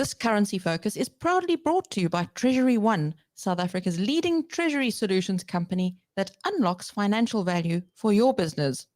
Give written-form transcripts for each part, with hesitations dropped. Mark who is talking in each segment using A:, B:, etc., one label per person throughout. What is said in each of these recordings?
A: This currency focus is proudly brought to you by TreasuryOne, South Africa's leading treasury solutions company that unlocks financial value for your business.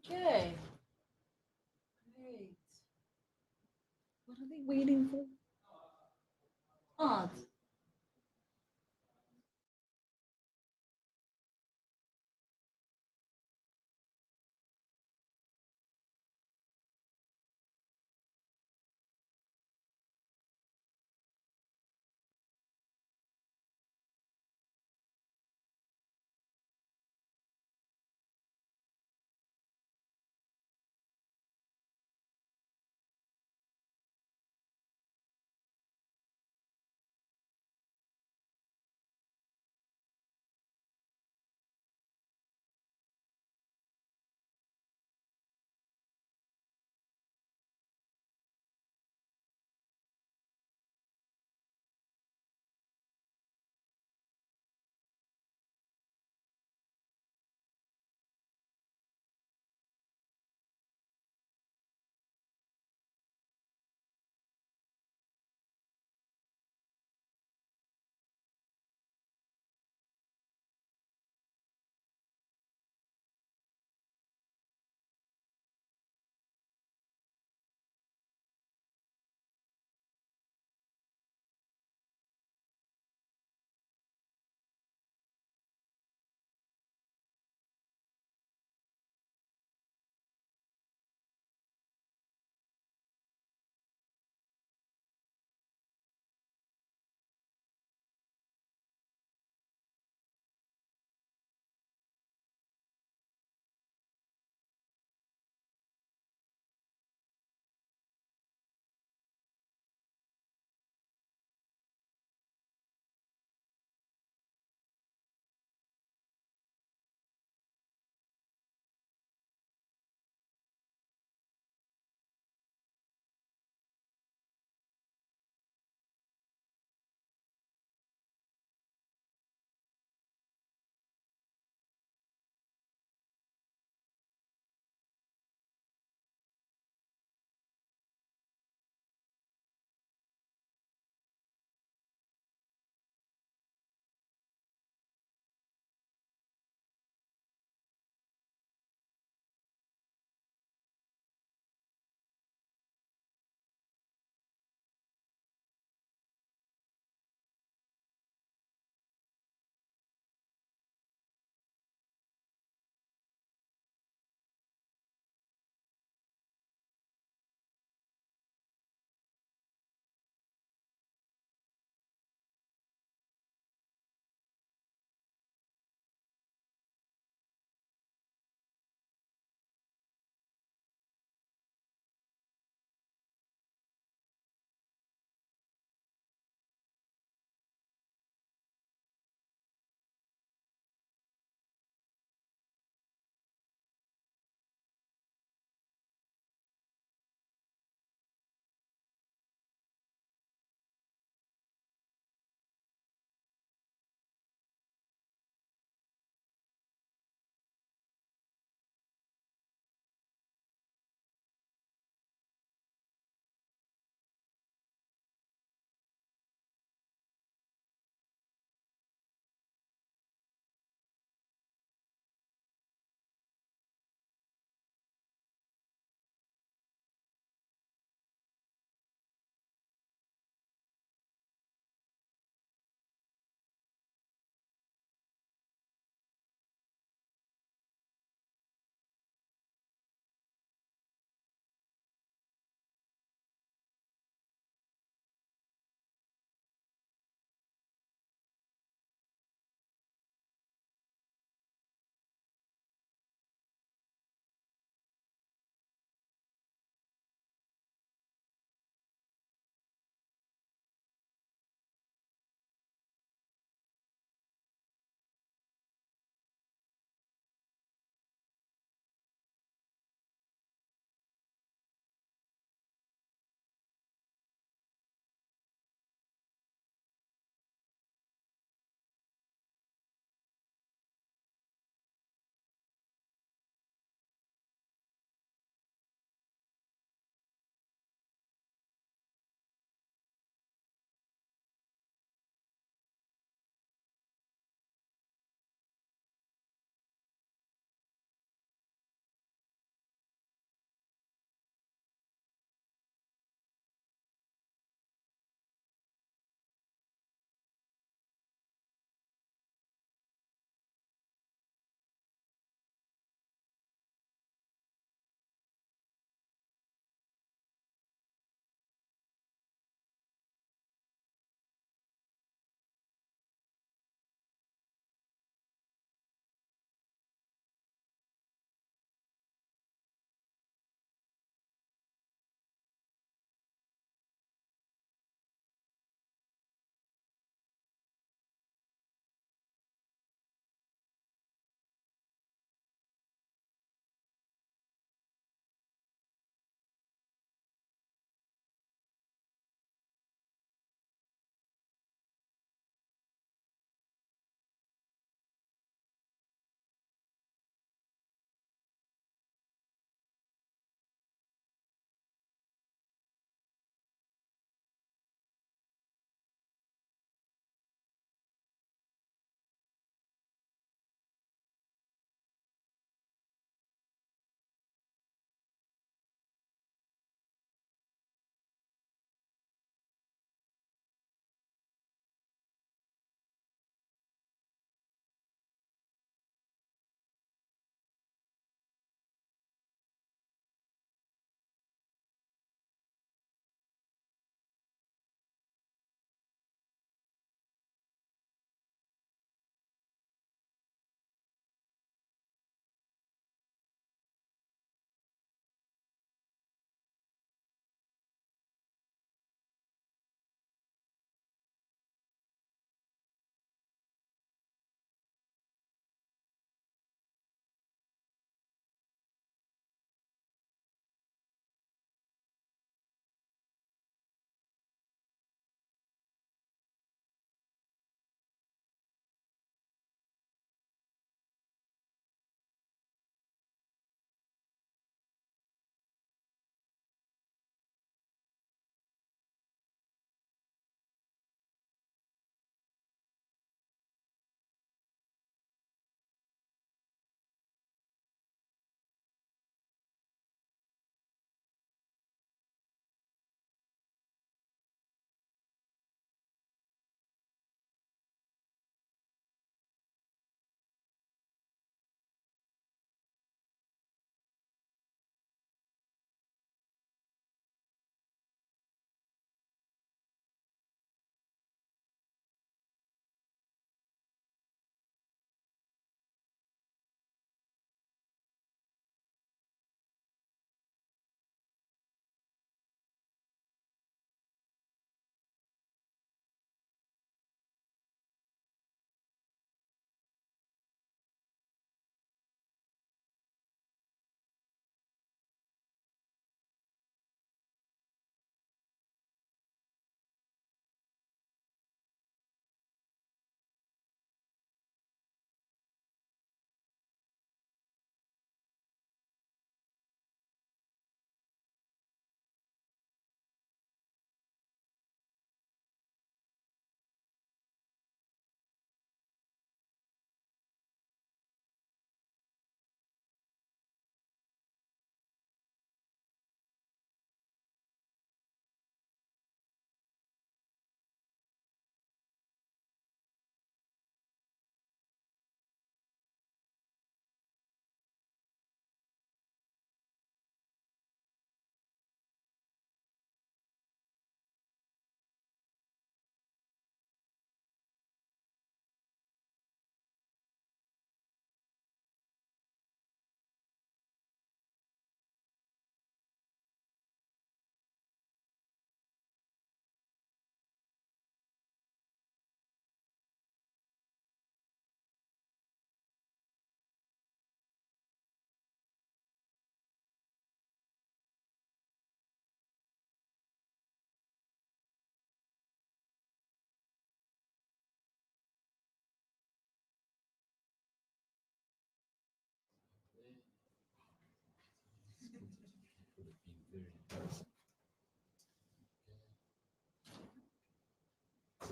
A: Okay. Great. What are they waiting for? Art.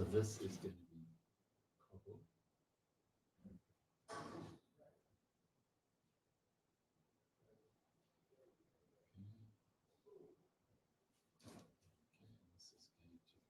B: of this is going to be cobble. This is going to be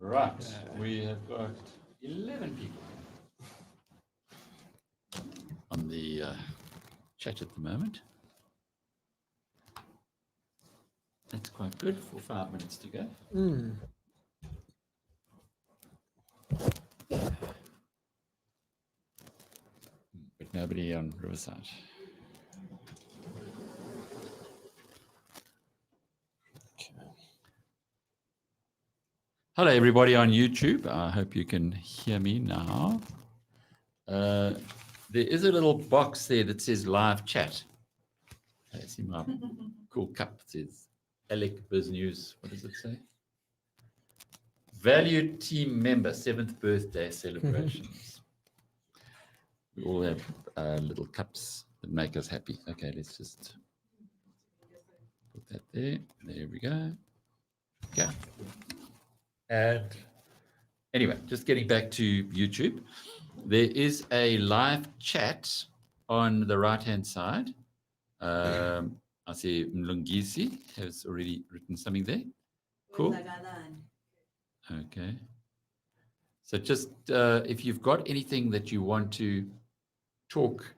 B: right. We have got 11 people on the chat at the moment. That's quite good for 5 minutes to go. But nobody on Riverside. Hello, everybody on YouTube. I hope you can hear me now. There is a little box there that says live chat. I see my cool cup. It says Alec BizNews. What does it say? Valued team member, 7th birthday celebrations. We all have little cups that make us happy. Okay, let's just put that there. There we go. Okay. And anyway, just getting back to YouTube, there is a live chat on the right-hand side. I see Mlungisi has already written something there. Cool. Okay. So just if you've got anything that you want to talk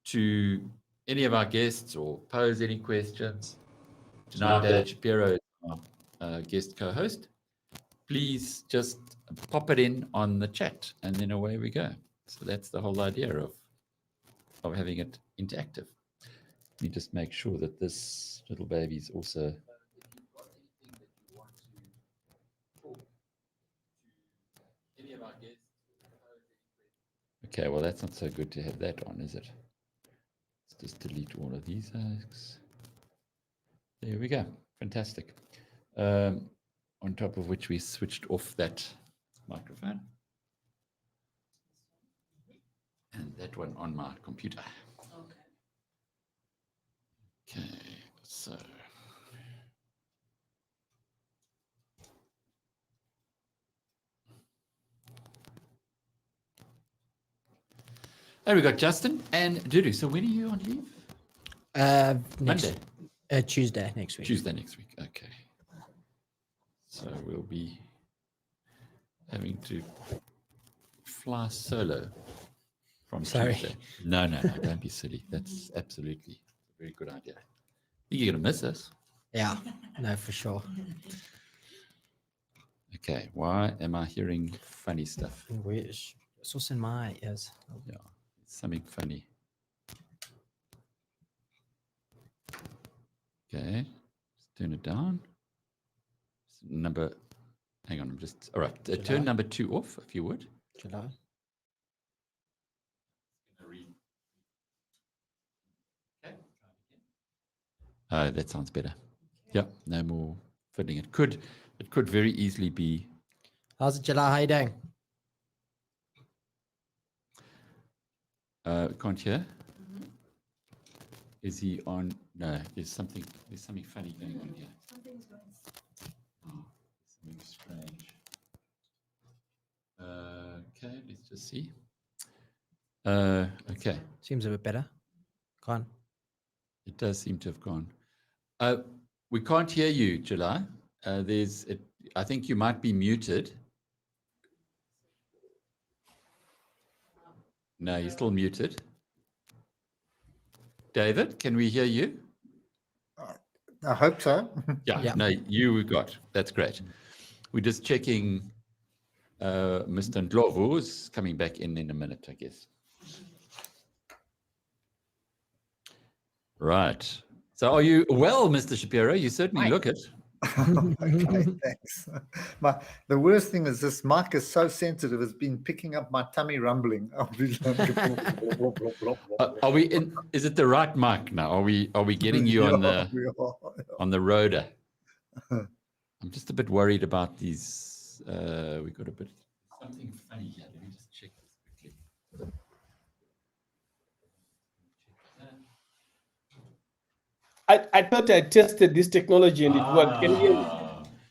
B: to any of our guests or pose any questions, tonight Shapiro is our guest co-host, please just pop it in on the chat and then away we go. So that's the whole idea of having it interactive. Let me just make sure that this little baby's also. Okay, well, that's not so good to have that on, is it? Let's just delete all of these. There we go. Fantastic. On top of which we switched off that microphone. And that one on my computer. Okay, so. There we got Justin and Dudu. So when are you on leave? Monday.
C: Tuesday next week.
B: Tuesday next week. Okay. So we'll be having to fly solo from Tuesday. No, don't be silly. That's absolutely a very good idea. I think you're going to miss us.
C: Yeah, no, for sure.
B: Okay, why am I hearing funny stuff?
C: Wish. It's also in my ears.
B: Yeah, something funny. Okay, let's turn it down. Hang on, all right, turn number 2 off, if you would.
C: July.
B: That sounds better. Yeah, no more fiddling. It could very easily be.
C: How's it, July? How you doing?
B: Can't hear. Is he on? No, there's something funny going on here. Something's going on. Something strange. Okay, let's just see. Okay.
C: Seems a bit better. Gone.
B: It does seem to have gone. We can't hear you, July. I think you might be muted. No, you're still muted. David, can we hear you?
D: I hope so.
B: Yeah. No, we got. That's great. We're just checking. Mr. Ndlovu is coming back in a minute, I guess. Right. So are you well, Mr. Shapiro? You certainly look it.
D: Okay, thanks. The worst thing is this mic is so sensitive, it's been picking up my tummy rumbling.
B: Are we in? Is it the right mic now? Are we getting you on the rotor? I'm just a bit worried about these. We got a bit something funny here. Let me just check this quickly.
E: I thought I tested this technology and it worked. Can you hear me?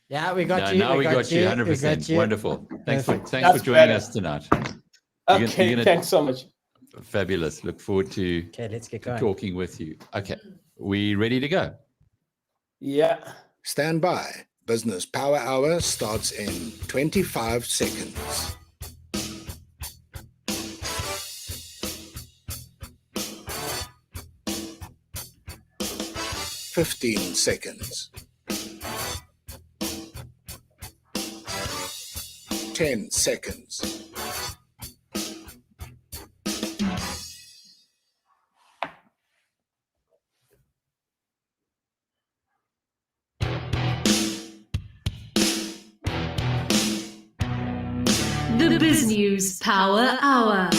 C: Yeah, we got
B: No,
C: you.
B: now we got you
C: We
B: 100%.
C: got you.
B: Wonderful. Thanks
C: Perfect.
B: for
E: That's
B: joining
E: better.
B: us tonight.
E: Okay,
B: gonna-
E: thanks so much.
B: Fabulous. Look forward to
C: Okay, let's get going.
B: talking with you. Okay, we ready to go?
E: Yeah.
F: Stand by. Business Power Hour starts in 25 seconds. "15 seconds. 10 seconds.
G: 'The BizNews Power Hour'.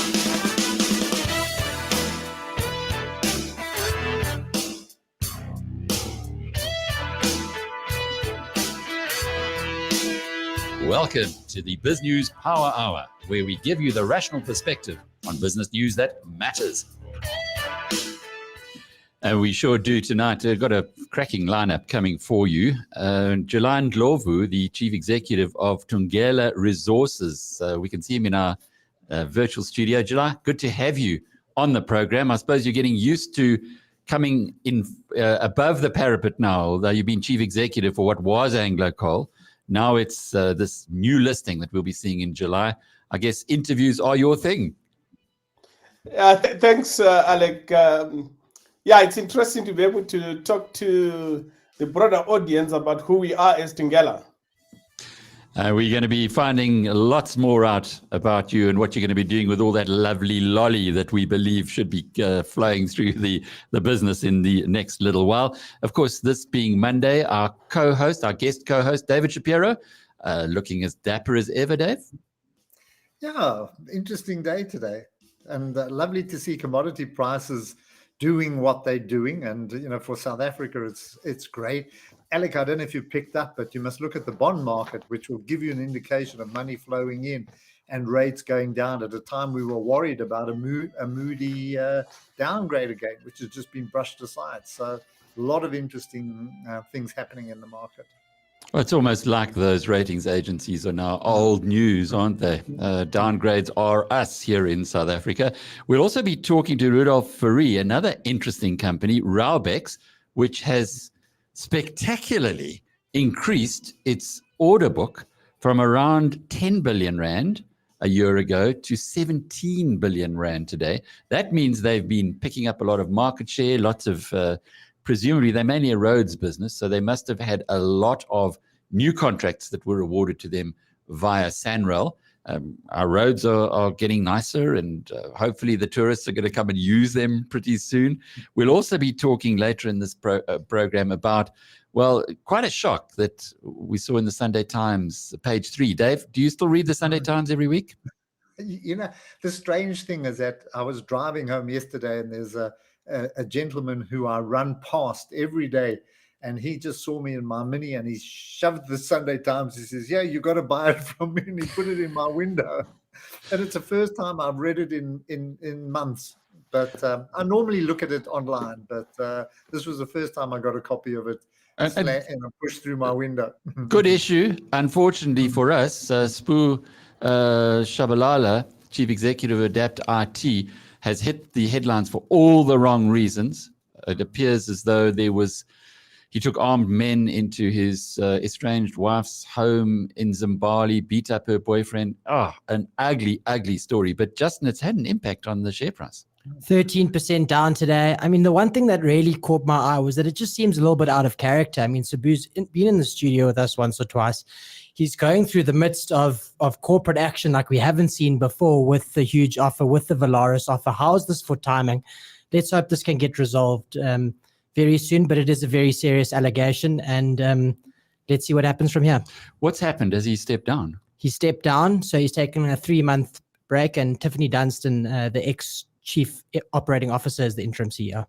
B: Welcome to the BizNews Power Hour, where we give you the rational perspective on business news that matters. And we sure do tonight. We've got a cracking lineup coming for you. Julian Glovu, the Chief Executive of Thungela Resources. We can see him in our virtual studio. July, good to have you on the program. I suppose you're getting used to coming in above the parapet now, although you've been Chief Executive for what was Anglo Coal. Now it's this new listing that we'll be seeing in July. I guess interviews are your thing.
E: Thanks, Alec. Yeah, it's interesting to be able to talk to the broader audience about who we are as Thungela.
B: We're going to be finding lots more out about you and what you're going to be doing with all that lovely lolly that we believe should be flowing through the business in the next little while. Of course, this being Monday, our guest co-host, David Shapiro, looking as dapper as ever, Dave.
D: Yeah, interesting day today. And lovely to see commodity prices doing what they're doing. And, you know, for South Africa, it's great. Alec, I don't know if you picked up, but you must look at the bond market, which will give you an indication of money flowing in and rates going down at a time we were worried about a moody downgrade again, which has just been brushed aside. So a lot of interesting things happening in the market.
B: Well, it's almost like those ratings agencies are now old news, aren't they? Downgrades are us here in South Africa. We'll also be talking to Rudolf Fourie, another interesting company, Raubex, which has spectacularly increased its order book from around 10 billion rand a year ago to 17 billion rand today. That means they've been picking up a lot of market share, lots of presumably they're mainly a roads business, so they must have had a lot of new contracts that were awarded to them via SANRAL. Our roads are getting nicer, and hopefully the tourists are going to come and use them pretty soon. We'll also be talking later in this program about, well, quite a shock that we saw in the Sunday Times, page 3. Dave, do you still read the Sunday Times every week?
D: You know, the strange thing is that I was driving home yesterday, and there's a gentleman who I run past every day, and he just saw me in my Mini and he shoved the Sunday Times. He says, "Yeah, you got to buy it from me," and he put it in my window. And it's the first time I've read it in months. But I normally look at it online, but this was the first time I got a copy of it and I pushed through my window.
B: Good issue. Unfortunately for us, Spu Shabalala, Chief Executive of Adapt IT, has hit the headlines for all the wrong reasons. It appears as though he took armed men into his estranged wife's home in Zimbabwe, beat up her boyfriend. An ugly, ugly story. But Justin, it's had an impact on the share price.
C: 13% down today. I mean, the one thing that really caught my eye was that it just seems a little bit out of character. I mean, Sabu's been in the studio with us once or twice. He's going through the midst of corporate action like we haven't seen before, with the huge offer, with the Valaris offer. How is this for timing? Let's hope this can get resolved very soon, but it is a very serious allegation, and let's see what happens from here.
B: What's happened? Has he stepped down?
C: He stepped down, so he's taken a 3-month break, and Tiffany Dunstan, the ex-chief operating officer, is the interim CEO.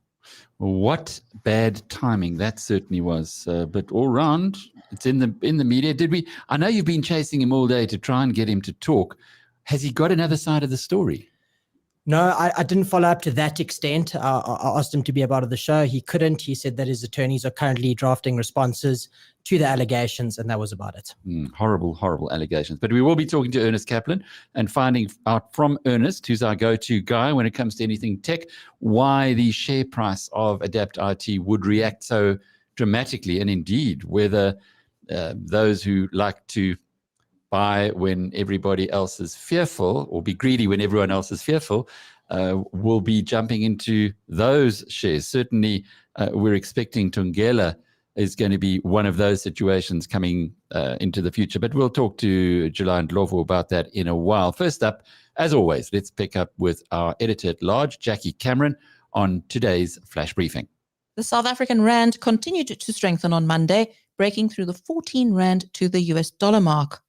B: What bad timing that certainly was. But all round, it's in the media. I know you've been chasing him all day to try and get him to talk. Has he got another side of the story?
C: No, I didn't follow up to that extent. I asked him to be a part of the show. He couldn't. He said that his attorneys are currently drafting responses to the allegations, and that was about it.
B: Horrible, horrible allegations. But we will be talking to Irnest Kaplan and finding out from Irnest, who's our go-to guy when it comes to anything tech, why the share price of Adapt IT would react so dramatically, and indeed whether those who like to buy when everybody else is fearful, or be greedy when everyone else is fearful, will be jumping into those shares. Certainly, we're expecting Thungela is going to be one of those situations coming into the future. But we'll talk to Julian Glovu about that in a while. First up, as always, let's pick up with our editor-at-large, Jackie Cameron, on today's Flash Briefing.
A: The South African rand continued to strengthen on Monday, breaking through the 14 rand to the US dollar mark.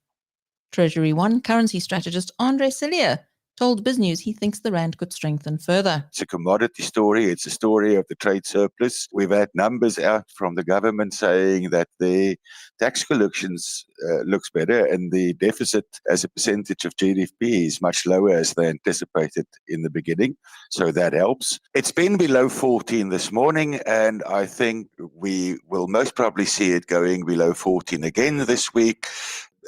A: TreasuryOne currency strategist Cilliers told BizNews he thinks the rand could strengthen further.
H: It's a commodity story. It's a story of the trade surplus. We've had numbers out from the government saying that the tax collections looks better, and the deficit as a percentage of GDP is much lower as they anticipated in the beginning. So that helps. It's been below 14 this morning, and I think we will most probably see it going below 14 again this week.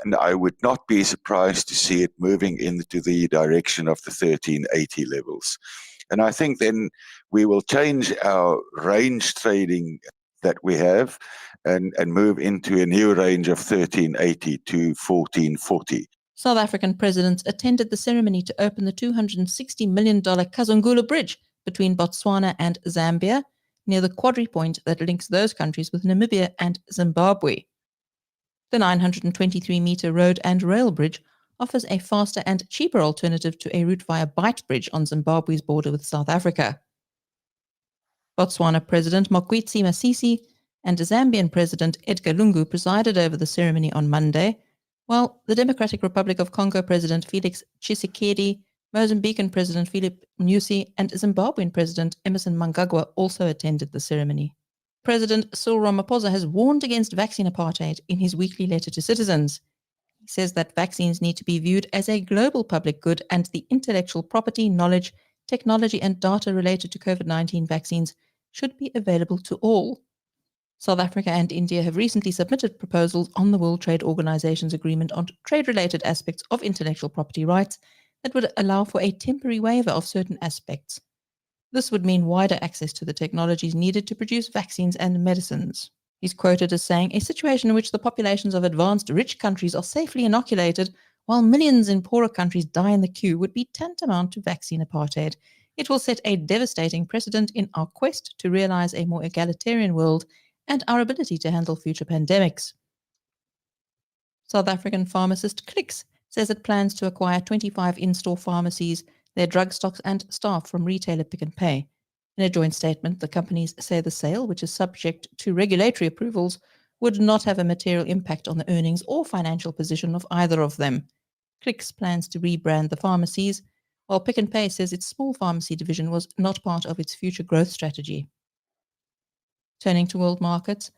H: And I would not be surprised to see it moving into the direction of the 1380 levels. And I think then we will change our range trading that we have and move into a new range of 1380 to 1440.
A: South African presidents attended the ceremony to open the $260 million Kazungula Bridge between Botswana and Zambia, near the quadripoint that links those countries with Namibia and Zimbabwe. The 923-meter road and rail bridge offers a faster and cheaper alternative to a route via Bite Bridge on Zimbabwe's border with South Africa. Botswana President Mokgweetsi Masisi and Zambian President Edgar Lungu presided over the ceremony on Monday, while the Democratic Republic of Congo President Felix Tshisekedi, Mozambican President Philip Nyusi, and Zimbabwean President Emmerson Mnangagwa also attended the ceremony. President Cyril Ramaphosa has warned against vaccine apartheid in his weekly letter to citizens. He says that vaccines need to be viewed as a global public good, and the intellectual property, knowledge, technology, and data related to COVID-19 vaccines should be available to all. South Africa and India have recently submitted proposals on the World Trade Organization's agreement on trade-related aspects of intellectual property rights that would allow for a temporary waiver of certain aspects. This would mean wider access to the technologies needed to produce vaccines and medicines. He's quoted as saying, "A situation in which the populations of advanced rich countries are safely inoculated while millions in poorer countries die in the queue would be tantamount to vaccine apartheid. It will set a devastating precedent in our quest to realize a more egalitarian world and our ability to handle future pandemics." South African pharmacist Cilliers says it plans to acquire 25 in-store pharmacies, their drug stocks and staff from retailer Pick n Pay. In a joint statement, the companies say the sale, which is subject to regulatory approvals, would not have a material impact on the earnings or financial position of either of them. Cilliers plans to rebrand the pharmacies, while Pick n Pay says its small pharmacy division was not part of its future growth strategy. Turning to world markets,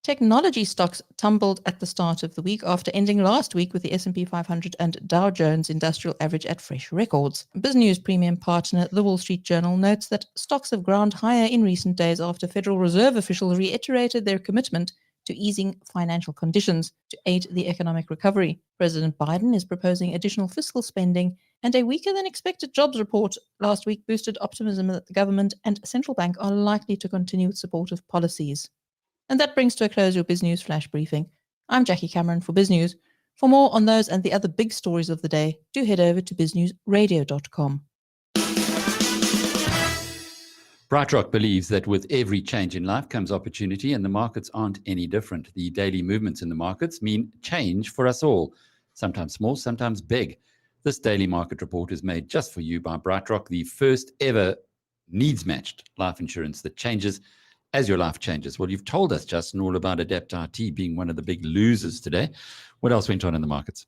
A: technology stocks tumbled at the start of the week after ending last week with the S&P 500 and Dow Jones Industrial Average at fresh records. BizNews premium partner The Wall Street Journal notes that stocks have ground higher in recent days after Federal Reserve officials reiterated their commitment to easing financial conditions to aid the economic recovery. President Biden is proposing additional fiscal spending, and a weaker than expected jobs report last week boosted optimism that the government and central bank are likely to continue with supportive policies. And that brings to a close your BizNews Flash Briefing. I'm Jackie Cameron for BizNews. For more on those and the other big stories of the day, do head over to biznewsradio.com.
B: BrightRock believes that with every change in life comes opportunity, and the markets aren't any different. The daily movements in the markets mean change for us all, sometimes small, sometimes big. This daily market report is made just for you by BrightRock, the first ever needs-matched life insurance that changes as your life changes. Well, you've told us, Justin, all about Adapt IT being one of the big losers today. What else went on in the markets?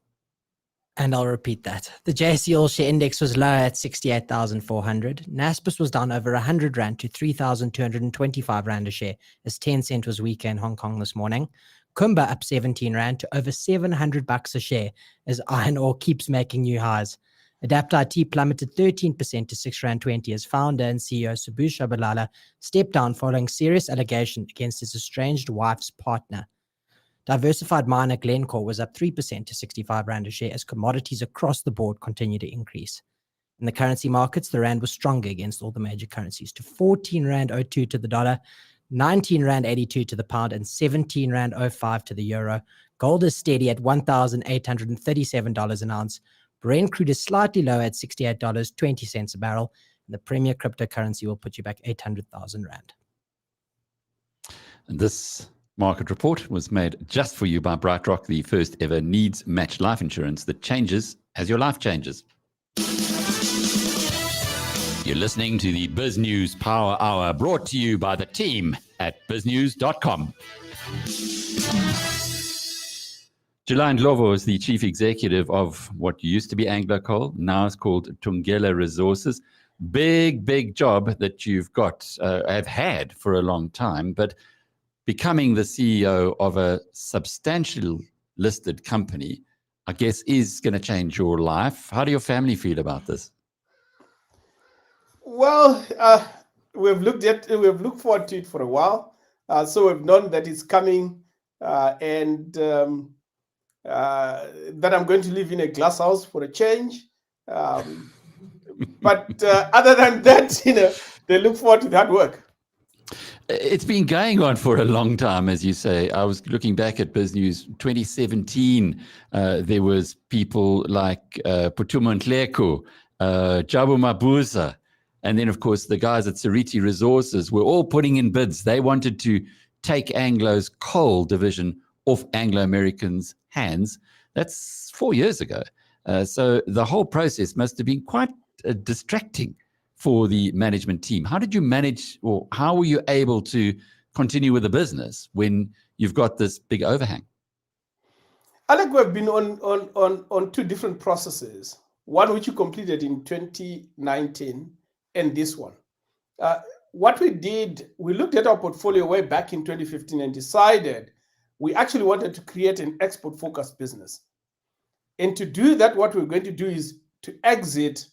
C: And I'll repeat that. The JSE All Share Index was lower at 68,400. Naspers was down over 100 Rand to 3,225 Rand a share, as Tencent was weaker in Hong Kong this morning. Kumba up 17 Rand to over 700 bucks a share, as iron ore keeps making new highs. Adapt IT plummeted 13% to 6 Rand 20 as founder and CEO Subbu Shabalala stepped down following serious allegation against his estranged wife's partner. Diversified miner Glencore was up 3% to 65 Rand a share as commodities across the board continue to increase. In the currency markets, the Rand was stronger against all the major currencies to 14 Rand 02 to the dollar, 19 Rand 82 to the pound, and 17 Rand 05 to the euro. Gold is steady at $1,837 an ounce. Brent crude is slightly lower at $68.20 a barrel. And the premier cryptocurrency will put you back 800,000 Rand.
B: And this market report was made just for you by BrightRock, the first ever needs matched life insurance that changes as your life changes. You're listening to the BizNews Power Hour, brought to you by the team at biznews.com. Julian Glovu is the chief executive of what used to be Anglo Coal, now is called Thungela Resources. Big job that you've got, have had for a long time, but becoming the CEO of a substantial listed company, I guess, is going to change your life. How do your family feel about this?
E: Well, we've looked forward to it for a while. So we've known that it's coming, and that I'm going to live in a glass house for a change. But other than that, they look forward to that work.
B: It's been going on for a long time, as you say. I was looking back at BizNews 2017. There was people like Phuthuma Nhleko, Jabu Mabuza, and then, of course, the guys at Seriti Resources were all putting in bids. They wanted to take Anglo's coal division off Anglo Americans' hands. That's 4 years ago. So the whole process must have been quite distracting for the management team. How did you manage, or how were you able to continue with the business when you've got this big overhang?
E: Alec, we've been on two different processes. One which you completed in 2019 and this one. What we did, we looked at our portfolio way back in 2015 and decided we actually wanted to create an export-focused business. And to do that, what we're going to do is to exit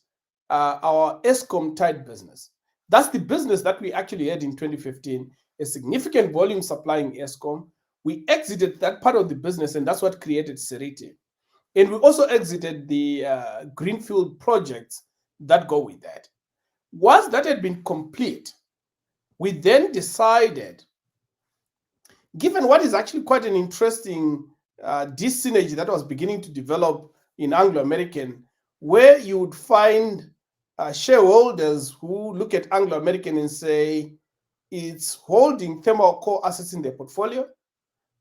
E: our Eskom-tied business. That's the business that we actually had in 2015, a significant volume supplying Eskom. We exited that part of the business, and that's what created Seriti. And we also exited the greenfield projects that go with that. Once that had been complete, we then decided, given what is actually quite an interesting dis-synergy that was beginning to develop in Anglo-American, where you would find shareholders who look at Anglo-American and say, it's holding thermal coal assets in their portfolio,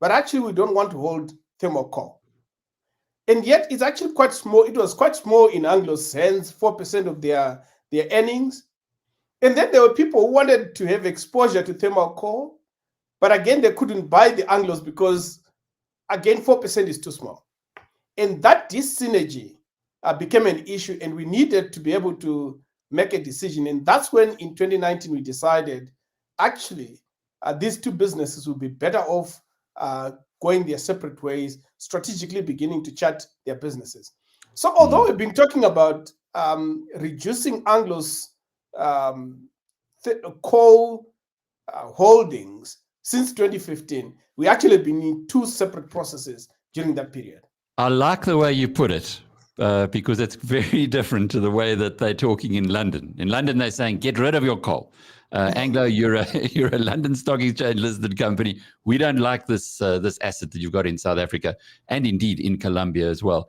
E: but actually we don't want to hold thermal coal. And yet it's actually quite small. It was quite small in Anglo's hands, 4% of their earnings. And then there were people who wanted to have exposure to thermal coal, but again, they couldn't buy the Anglos because, again, 4% is too small. And that dis-synergy became an issue, and we needed to be able to make a decision. And that's when in 2019, we decided, actually, these two businesses would be better off going their separate ways, strategically beginning to chart their businesses. So although we've been talking about reducing Anglo's coal holdings since 2015, we actually have been in two separate processes during that period.
B: I like the way you put it, because it's very different to the way that they're talking in London. In London, they're saying, get rid of your coal. Anglo, you're a London Stock Exchange listed company. We don't like this asset that you've got in South Africa, and indeed in Colombia as well.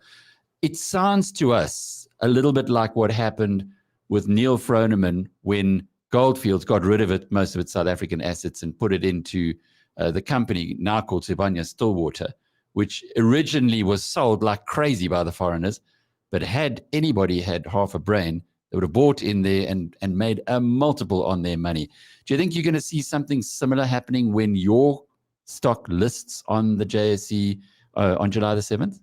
B: It sounds to us a little bit like what happened with Neil Froneman when Goldfields got rid of most of its South African assets and put it into the company now called Sibanye-Stillwater, which originally was sold like crazy by the foreigners. But had anybody had half a brain, They would have bought in there and made a multiple on their money. Do you think you're going to see something similar happening when your stock lists on the JSE on July the 7th?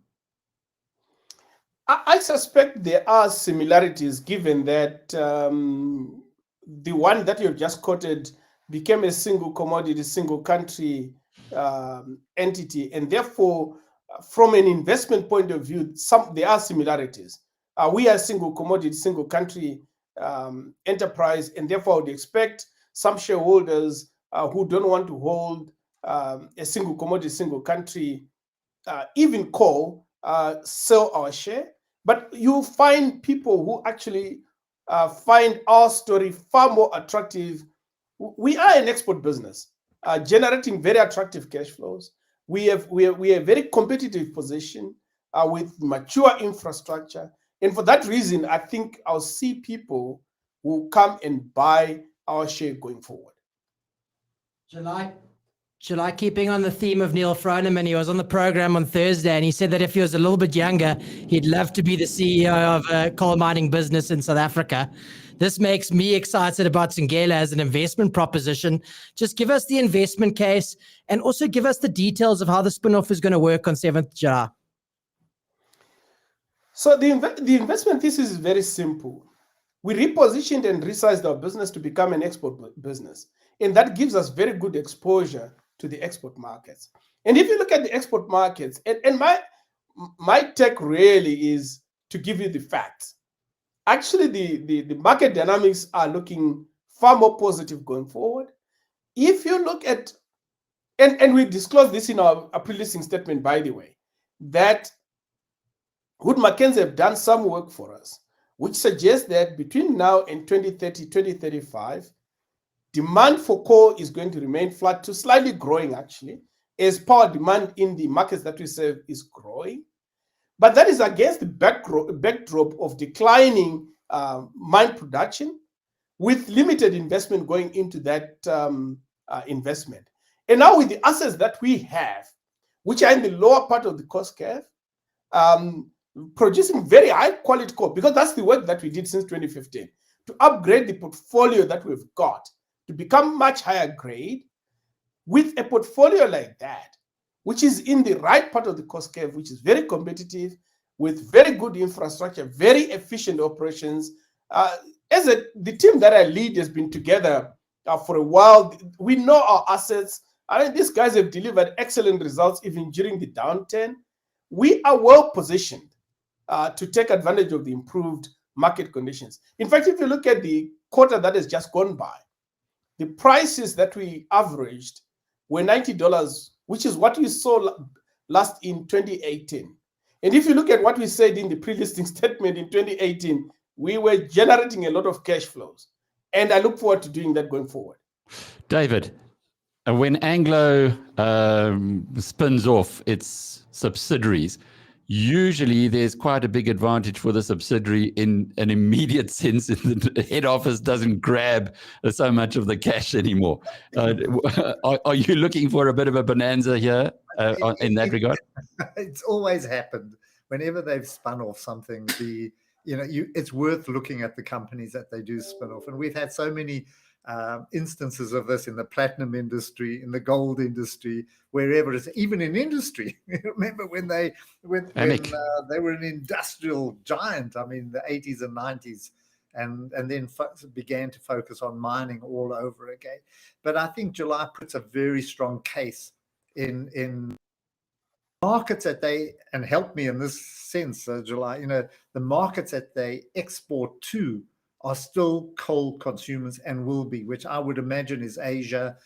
E: I suspect there are similarities, given that the one that you've just quoted became a single commodity, single country entity, and therefore, from an investment point of view, there are similarities. We are a single commodity, single country enterprise, and therefore, I would expect some shareholders who don't want to hold a single commodity, single country, even coal, sell our share. But you find people who actually find our story far more attractive. We are an export business, generating very attractive cash flows. We are a very competitive position with mature infrastructure. And for that reason, I think I'll see people who come and buy our share going forward.
C: July, keeping on the theme of Neil Froneman, he was on the program on Thursday and he said that if he was a little bit younger, he'd love to be the CEO of a coal mining business in South Africa. This makes me excited about Thungela as an investment proposition. Just give us the investment case and also give us the details of how the spin-off is going to work on 7th July.
E: So the investment thesis is very simple. We repositioned and resized our business to become an export business. And that gives us very good exposure to the export markets. And if you look at the export markets, and my take really is to give you the facts. Actually, the market dynamics are looking far more positive going forward. If you look at, and we disclosed this in our pre-listing statement, by the way, that Wood Mackenzie have done some work for us, which suggests that between now and 2030, 2035, demand for coal is going to remain flat to slightly growing, actually, as power demand in the markets that we serve is growing. But that is against the backdrop of declining mine production, with limited investment going into that investment. And now with the assets that we have, which are in the lower part of the cost curve, producing very high quality coal, because that's the work that we did since 2015, to upgrade the portfolio that we've got to become much higher grade. With a portfolio like that, which is in the right part of the cost curve, which is very competitive, with very good infrastructure, very efficient operations. The team that I lead has been together for a while. We know our assets. I mean, these guys have delivered excellent results even during the downturn. We are well positioned to take advantage of the improved market conditions. In fact, if you look at the quarter that has just gone by, the prices that we averaged were $90, which is what we saw last in 2018. And if you look at what we said in the pre-listing statement in 2018, we were generating a lot of cash flows. And I look forward to doing that going forward.
B: David, when Anglo spins off its subsidiaries, usually there's quite a big advantage for the subsidiary in an immediate sense. The head office doesn't grab so much of the cash anymore. Are you looking for a bit of a bonanza here in that regard?
D: It's always happened whenever they've spun off something. It's worth looking at the companies that they do spin off, and we've had so many instances of this in the platinum industry, in the gold industry, wherever it's, even in industry. Remember when they were an industrial giant, I mean, the 80s and 90s, and then began to focus on mining all over again. But I think July puts a very strong case in markets that they, and help me in this sense, July, the markets that they export to are still coal consumers and will be, which I would imagine is Asia,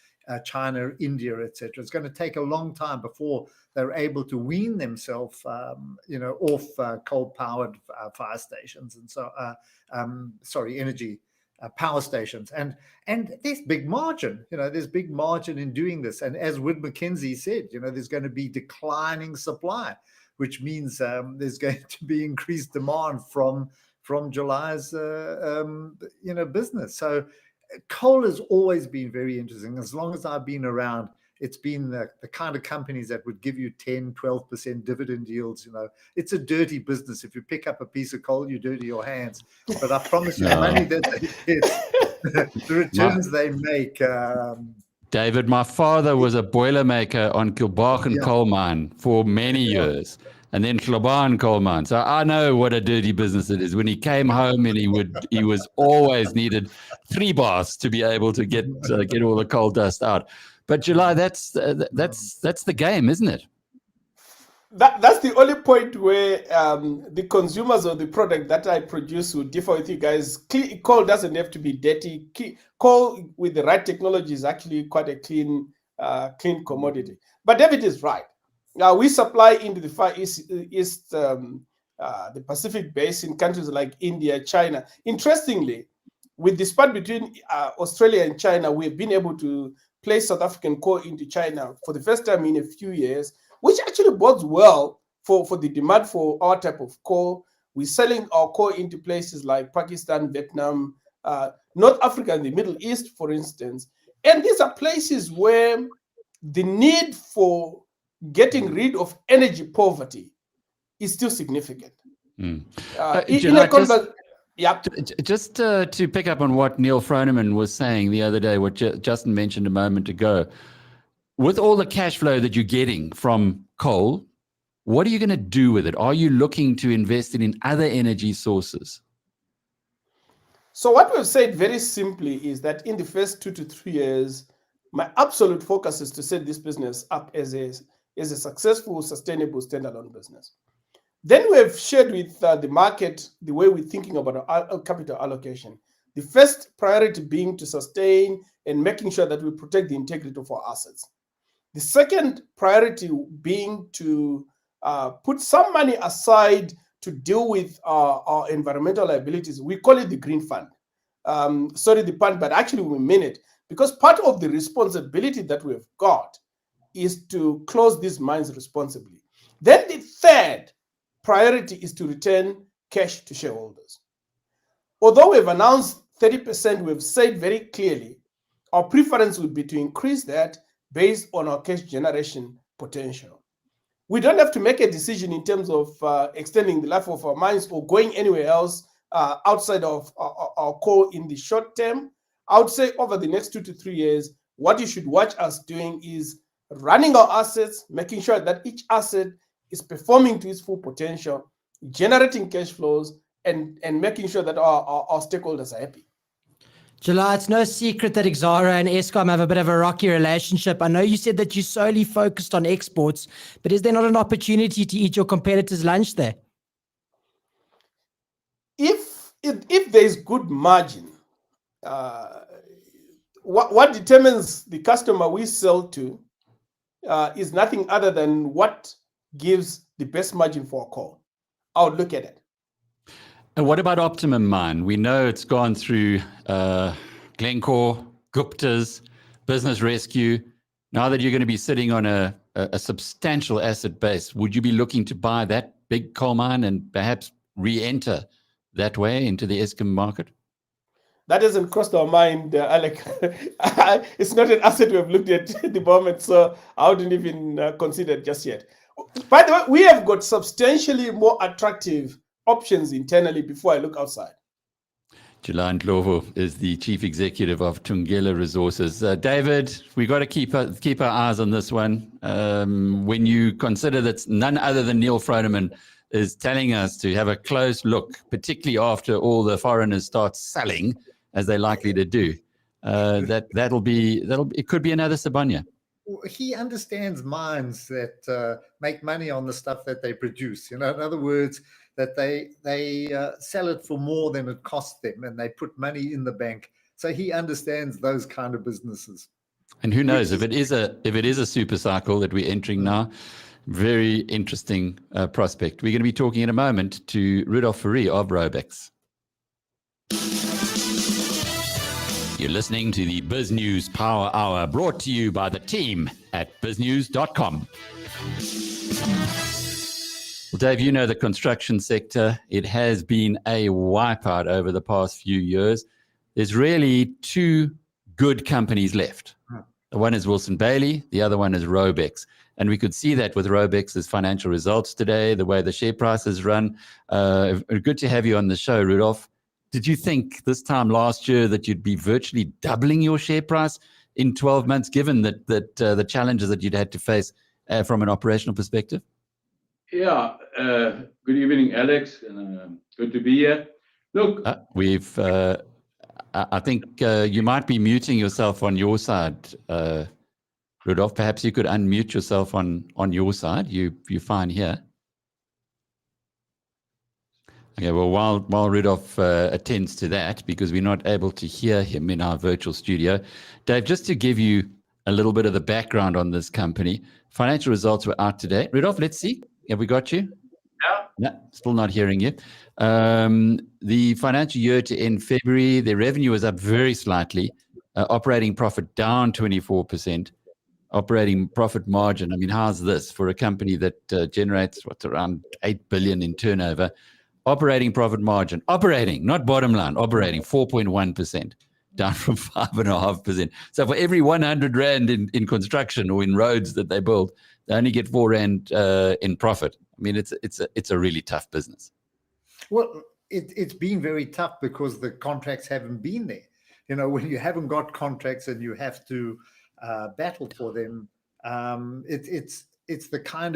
D: China, India, etc. It's going to take a long time before they're able to wean themselves, off coal-powered fire stations and so, energy power stations. And there's big margin, there's big margin in doing this. And as Wood Mackenzie said, there's going to be declining supply, which means there's going to be increased demand from July's, business. So coal has always been very interesting. As long as I've been around, it's been the kind of companies that would give you 10, 12% dividend yields. It's a dirty business. If you pick up a piece of coal, you dirty your hands. But I promise you, the money that they get, the returns they make.
B: David, my father was a boilermaker on Kilbarchan coal mine for many years, and then Kilbarchan coal mine. So I know what a dirty business it is. When he came home, and he was always needed 3 bars to be able to get all the coal dust out. But July, that's the game, isn't it?
E: That's the only point where the consumers of the product that I produce will differ with you guys. Coal doesn't have to be dirty. Coal with the right technology is actually quite a clean commodity. But David is right. Now we supply into the Far East, the Pacific Basin, countries like India, China. Interestingly, with the spat between Australia and China, we've been able to place South African coal into China for the first time in a few years, which actually bodes well for the demand for our type of coal. We're selling our coal into places like Pakistan, Vietnam, North Africa, and the Middle East, for instance. And these are places where the need for getting rid of energy poverty is still significant.
B: Just to pick up on what Neil Froneman was saying the other day, what Justin mentioned a moment ago, with all the cash flow that you're getting from coal, what are you going to do with it? Are you looking to invest it in other energy sources?
E: So what we've said very simply is that in the first 2 to 3 years, my absolute focus is to set this business up as a successful, sustainable, standalone business. Then we have shared with the market the way we're thinking about our capital allocation. The first priority being to sustain and making sure that we protect the integrity of our assets. The second priority being to put some money aside to deal with our environmental liabilities. We call it the Green Fund. Sorry, the pun, but actually we mean it, because part of the responsibility that we've got is to close these mines responsibly. Then the third priority is to return cash to shareholders. Although we've announced 30%, we've said very clearly our preference would be to increase that based on our cash generation potential. We don't have to make a decision in terms of extending the life of our mines or going anywhere else outside of our coal in the short term. I would say over the next 2 to 3 years, what you should watch us doing is running our assets, making sure that each asset is performing to its full potential, generating cash flows, and making sure that our stakeholders are happy.
C: July, it's no secret that Exxaro and Eskom have a bit of a rocky relationship. I know you said that you solely focused on exports, but is there not an opportunity to eat your competitors' lunch there?
E: If there is good margin, what determines the customer we sell to is nothing other than what gives the best margin for a coal. I would look at it.
B: And what about Optimum Mine? We know it's gone through Glencore, Gupta's, Business Rescue. Now that you're going to be sitting on a substantial asset base, would you be looking to buy that big coal mine and perhaps re-enter that way into the Eskom market?
E: That hasn't crossed our mind, Alec. It's not an asset we've looked at the moment, so I wouldn't even consider it just yet. By the way, we have got substantially more attractive options internally before I look outside.
B: Julian Glovu is the chief executive of Thungela Resources. David, we got to keep our eyes on this one. When you consider that none other than Neil Froneman is telling us to have a close look, particularly after all the foreigners start selling, as they're likely to do, it could be another Sibanye.
D: He understands mines that make money on the stuff that they produce. In other words, that they sell it for more than it costs them, and they put money in the bank. So he understands those kind of businesses.
B: And who knows, if it is a super cycle that we're entering now, very interesting prospect. We're going to be talking in a moment to Rudolf Fourie of Raubex. You're listening to the BizNews Power Hour, brought to you by the team at biznews.com. Well, Dave, you know the construction sector. It has been a wipeout over the past few years. There's really 2 good companies left. One is Wilson Bailey, the other one is Raubex. And we could see that with Raubex's financial results today, the way the share prices run. Good to have you on the show, Rudolf. Did you think this time last year that you'd be virtually doubling your share price in 12 months, given that the challenges that you'd had to face from an operational perspective?
I: Yeah. Good evening, Alex, and good to be here. Look,
B: I think you might be muting yourself on your side, Rudolf. Perhaps you could unmute yourself on your side. You're fine here. Okay, well, while Rudolf attends to that, because we're not able to hear him in our virtual studio, Dave, just to give you a little bit of the background on this company, financial results were out today. Rudolf, let's see. Have we got you?
I: Yeah.
B: No, still not hearing you. The financial year to end February, their revenue was up very slightly. Operating profit down 24%. Operating profit margin, I mean, how's this for a company that generates around 8 billion in turnover? Operating profit margin, not bottom line, operating 4.1%, down from 5.5%. So for every 100 rand in construction or in roads that they build, they only get 4 rand in profit. I mean, it's a really tough business.
D: Well, it's been very tough because the contracts haven't been there. You know, when you haven't got contracts and you have to battle for them, it's the kind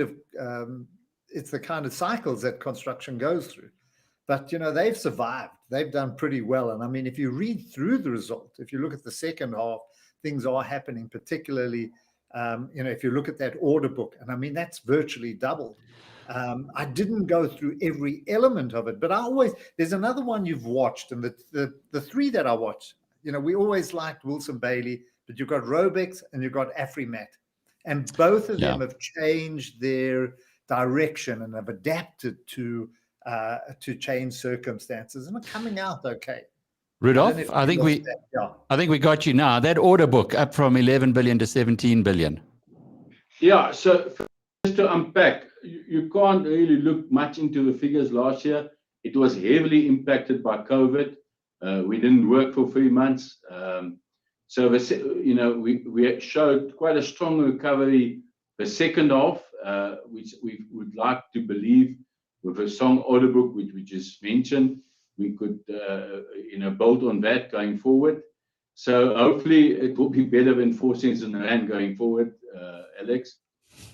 D: of cycles that construction goes through. But, you know, they've survived. They've done pretty well. And I mean, if you read through the result, if you look at the second half, things are happening, particularly, you know, if you look at that order book, and I mean, that's virtually doubled. I didn't go through every element of it, but there's another one you've watched, and the three that I watched, you know, we always liked Wilson Bailey, but you've got Raubex and you've got Afrimat. And both of them have changed their direction and have adapted to change circumstances and are coming out okay.
B: Rudolf, I think we got you now. That order book up from 11 billion to 17 billion.
I: Yeah, so just to unpack, you can't really look much into the figures last year. It was heavily impacted by COVID. We didn't work for 3 months. So, you know, we showed quite a strong recovery the second half, which we would like to believe with a strong order book, which we just mentioned, we could, you know, build on that going forward. So hopefully it will be better than 4 cents in the rand going forward, Alex.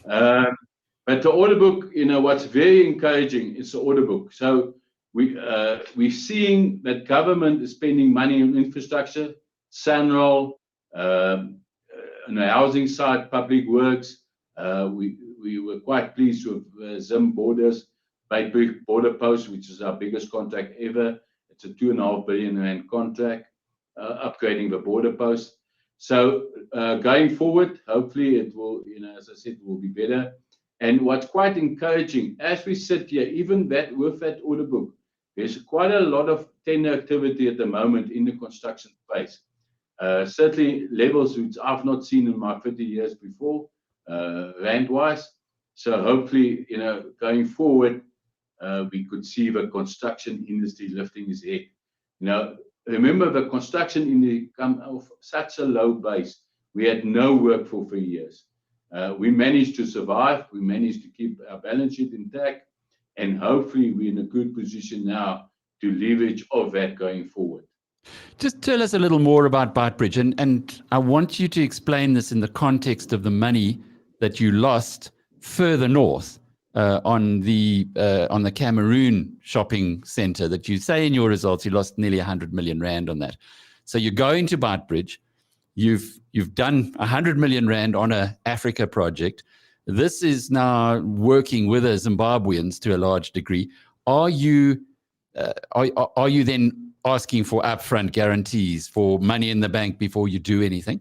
I: But the order book, you know, what's very encouraging is the order book. So we're seeing that government is spending money on infrastructure, SANROL, on the housing side, public works. We were quite pleased with Zim Borders, Beitbrug Border Post, which is our biggest contract ever. It's a 2.5 billion rand contract, upgrading the border post. So going forward, hopefully it will, you know, as I said, will be better. And what's quite encouraging, as we sit here, even that with that order book, there's quite a lot of tender activity at the moment in the construction space. Certainly levels which I've not seen in my 30 years before, rand-wise. So hopefully, you know, going forward, we could see the construction industry lifting its head. You know, remember the construction industry come off such a low base. We had no work for 3 years. We managed to survive. We managed to keep our balance sheet intact. And hopefully we're in a good position now to leverage of that going forward.
B: Just tell us a little more about Beitbrug. And I want you to explain this in the context of the money that you lost further north on the Cameroon shopping center that you say in your results you lost nearly 100 million rand on that. So you go into Beitbrug, you've done 100 million rand on a Africa project. This is now working with the Zimbabweans to a large degree. Are you then asking for upfront guarantees for money in the bank before you do anything?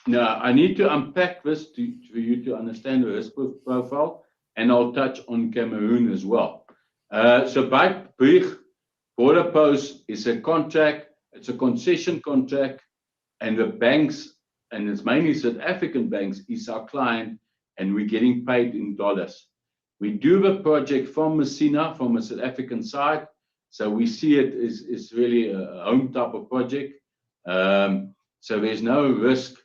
I: No, I need to unpack this for you to understand the risk profile, and I'll touch on Cameroon as well. So Beitbrug Border Post is a contract, it's a concession contract, and the banks, and it's mainly South African banks, is our client, and we're getting paid in dollars. We do the project from Messina, from a South African side, so we see it is really a home type of project. So there's no risk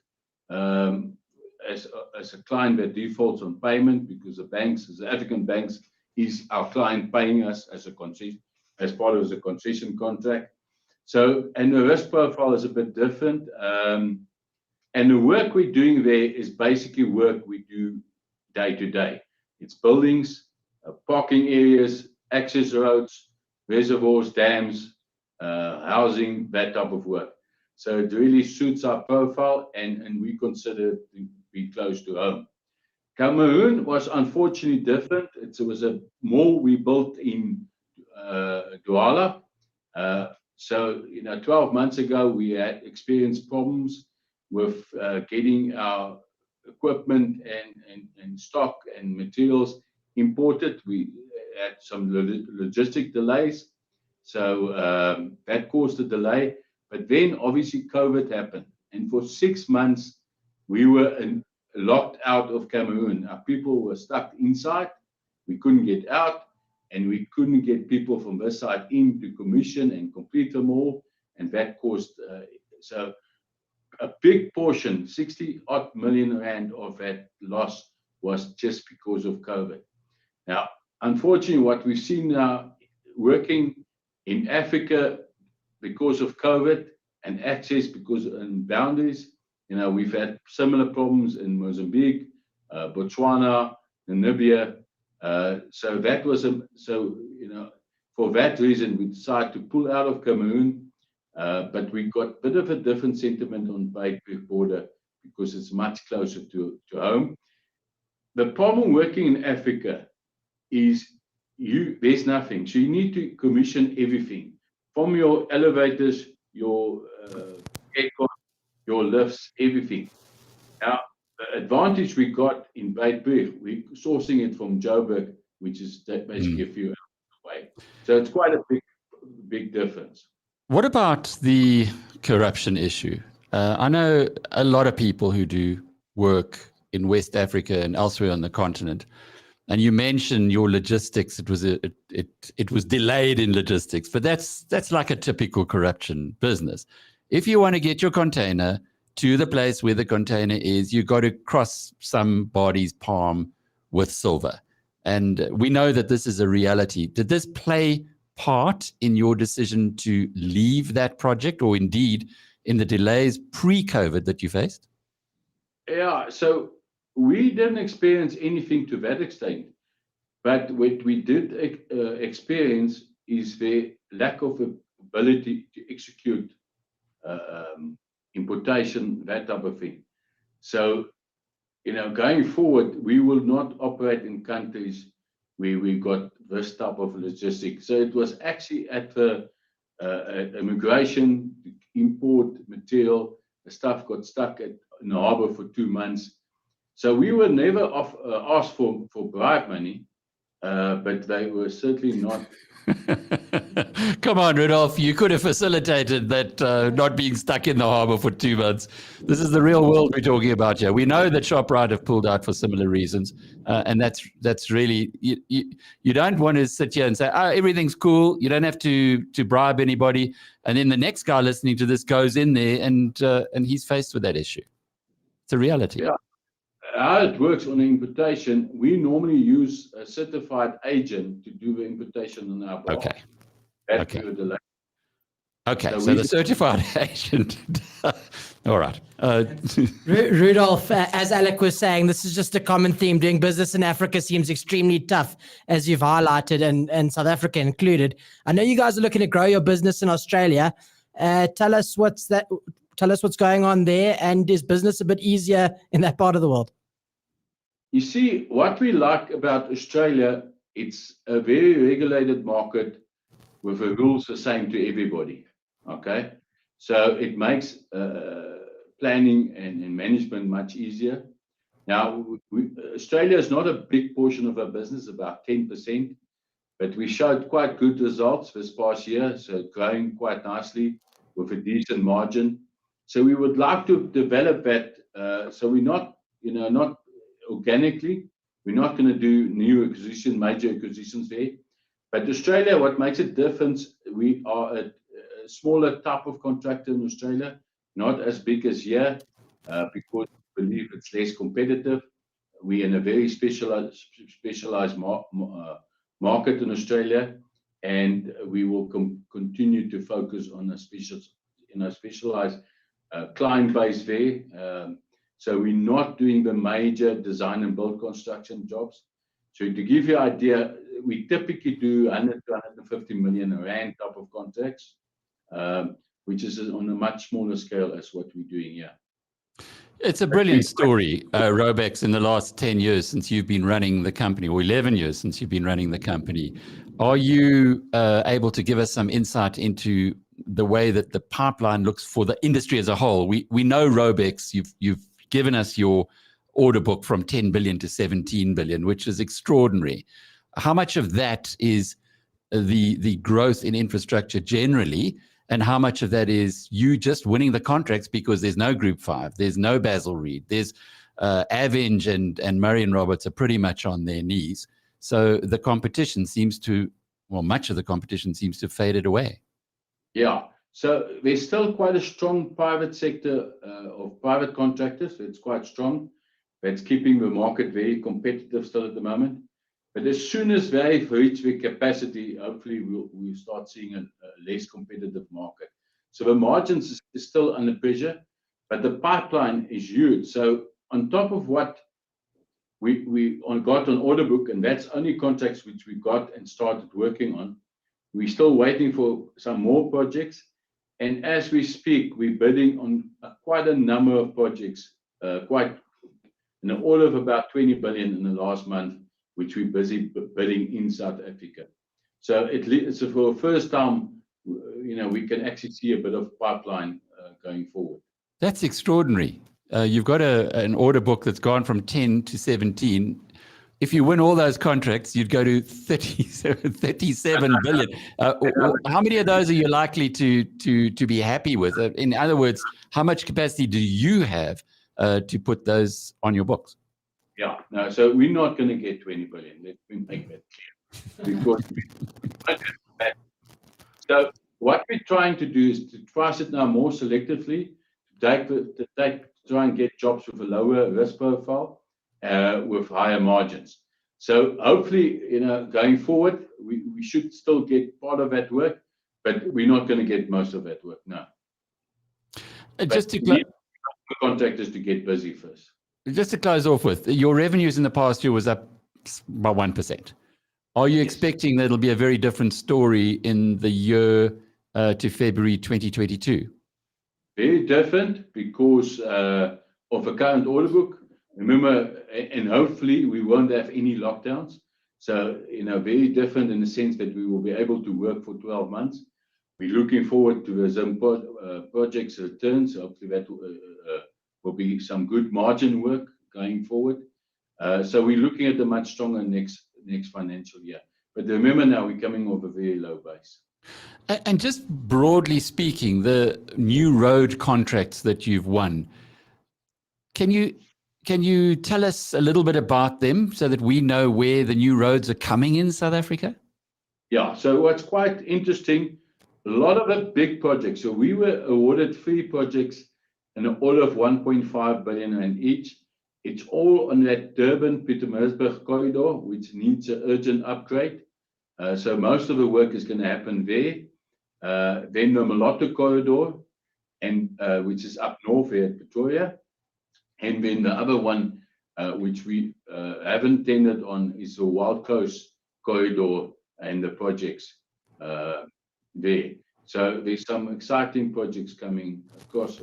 I: as a client that defaults on payment, because the banks, the African banks, is our client paying us as a concession, as part of the concession contract. So, and the risk profile is a bit different. And the work we're doing there is basically work we do day to day. It's buildings, parking areas, access roads, reservoirs, dams, housing, that type of work. So it really suits our profile, and we consider it to be close to home. Cameroon was unfortunately different. It was a mall we built in Douala. So, 12 months ago, we had experienced problems with getting our equipment and stock and materials imported. We had some logistic delays. So that caused a delay. But then obviously COVID happened. And for 6 months, we were locked out of Cameroon. Our people were stuck inside. We couldn't get out. And we couldn't get people from this side in to commission and complete them all. And that caused, so a big portion, 60-odd million rand of that loss was just because of COVID. Now, unfortunately, what we've seen now working in Africa because of COVID and access because and boundaries, we've had similar problems in Mozambique, Botswana, Namibia. So that was for that reason we decided to pull out of Cameroon, but we got a bit of a different sentiment on Beitbrug border because it's much closer to home. The problem working in Africa is there's nothing, so you need to commission everything from your elevators, your aircon, your lifts, everything. Now, the advantage we got in Beitbrug, we're sourcing it from Joburg, which is basically a few hours away. So it's quite a big difference.
B: What about the corruption issue? I know a lot of people who do work in West Africa and elsewhere on the continent. And you mentioned your logistics. It was delayed in logistics, but that's like a typical corruption business. If you want to get your container to the place where the container is, you got to cross somebody's palm with silver. And we know that this is a reality. Did this play part in your decision to leave that project, or indeed in the delays pre-COVID that you faced?
I: Yeah, so we didn't experience anything to that extent. But what we did experience is the lack of ability to execute importation, that type of thing. So, going forward, we will not operate in countries where we got this type of logistics. So it was actually at the immigration to import material. The stuff got stuck in the harbor for 2 months. So we were never asked for bribe money, but they were certainly not.
B: Come on, Rudolf, you could have facilitated that not being stuck in the harbor for 2 months. This is the real world we're talking about here. We know that ShopRite have pulled out for similar reasons, and that's really, you don't want to sit here and say, oh, everything's cool, you don't have to bribe anybody, and then the next guy listening to this goes in there and he's faced with that issue. It's a reality.
I: Yeah. How it works on the importation, we normally use a certified agent to do the importation on our behalf.
B: Okay.
I: Okay,
B: so the certified agent. All right.
C: Rudolf, as Alec was saying, this is just a common theme. Doing business in Africa seems extremely tough, as you've highlighted, and South Africa included. I know you guys are looking to grow your business in Australia. Tell us what's going on there, and is business a bit easier in that part of the world?
I: You see, what we like about Australia, it's a very regulated market with the rules the same to everybody. Okay, so it makes planning and management much easier. Now, Australia is not a big portion of our business, about 10%, but we showed quite good results this past year, so growing quite nicely with a decent margin. So we would like to develop that. So we're not, not organically, we're not going to do major acquisitions there. But Australia, what makes it different, we are a smaller type of contractor in Australia, not as big as here, because believe it's less competitive. We're in a very specialized market in Australia, and we will continue to focus on a specialized client base there. So we're not doing the major design and build construction jobs. So to give you an idea, we typically do 100 to 150 million rand type of contracts, which is on a much smaller scale as what we're doing here.
B: It's a brilliant story, Raubex, in the last 10 years since you've been running the company, or 11 years since you've been running the company. Are you able to give us some insight into the way that the pipeline looks for the industry as a whole? We know Raubex, you've given us your order book from 10 billion to 17 billion, which is extraordinary. How much of that is the growth in infrastructure generally, and how much of that is you just winning the contracts because there's no Group 5, there's no Basil Reed, there's Avenge and Murray and Roberts are pretty much on their knees. So the competition seems to, well, much of the competition seems to have faded away.
I: Yeah, so there's still quite a strong private sector of private contractors. It's quite strong. That's keeping the market very competitive still at the moment. But as soon as they've reached their capacity, hopefully we'll start seeing a less competitive market. So the margins is still under pressure, but the pipeline is huge. So on top of what we got on order book, and that's only contracts which we got and started working on, we're still waiting for some more projects. And as we speak, we're bidding on quite a number of projects, quite in the order of about 20 billion in the last month, which we're busy bidding in South Africa. So it's for the first time, we can actually see a bit of pipeline going forward.
B: That's extraordinary. You've got an order book that's gone from 10 to 17. If you win all those contracts, you'd go to 37 billion. How many of those are you likely to be happy with? In other words, how much capacity do you have to put those on your books?
I: Yeah, no, so we're not going to get 20 billion. Let me make that clear. Because so what we're trying to do is to price it now more selectively, try and get jobs with a lower risk profile, with higher margins. So hopefully, going forward, we should still get part of that work, but we're not going to get most of that work, no.
B: Just to
I: need contractors to get busy first.
B: Just to close off with, your revenues in the past year was up by 1%. Are you expecting that it'll be a very different story in the year to February 2022?
I: Very different because of a current order book. Remember, and hopefully we won't have any lockdowns. So, very different in the sense that we will be able to work for 12 months. We're looking forward to some projects returns. Hopefully that will be some good margin work going forward. So we're looking at a much stronger next financial year. But remember now, we're coming off a very low base.
B: And just broadly speaking, the new road contracts that you've won, can you tell us a little bit about them so that we know where the new roads are coming in South Africa?
I: Yeah, so what's quite interesting, a lot of the big projects. So we were awarded 3 projects in an order of 1.5 billion rand each. It's all on that Durban-Pietermaritzburg corridor, which needs an urgent upgrade. So most of the work is going to happen there. Then the Moloto corridor, and which is up north here at Pretoria. And then the other one, which we haven't tendered on, is the Wild Coast corridor and the projects there. So there's some exciting projects coming across.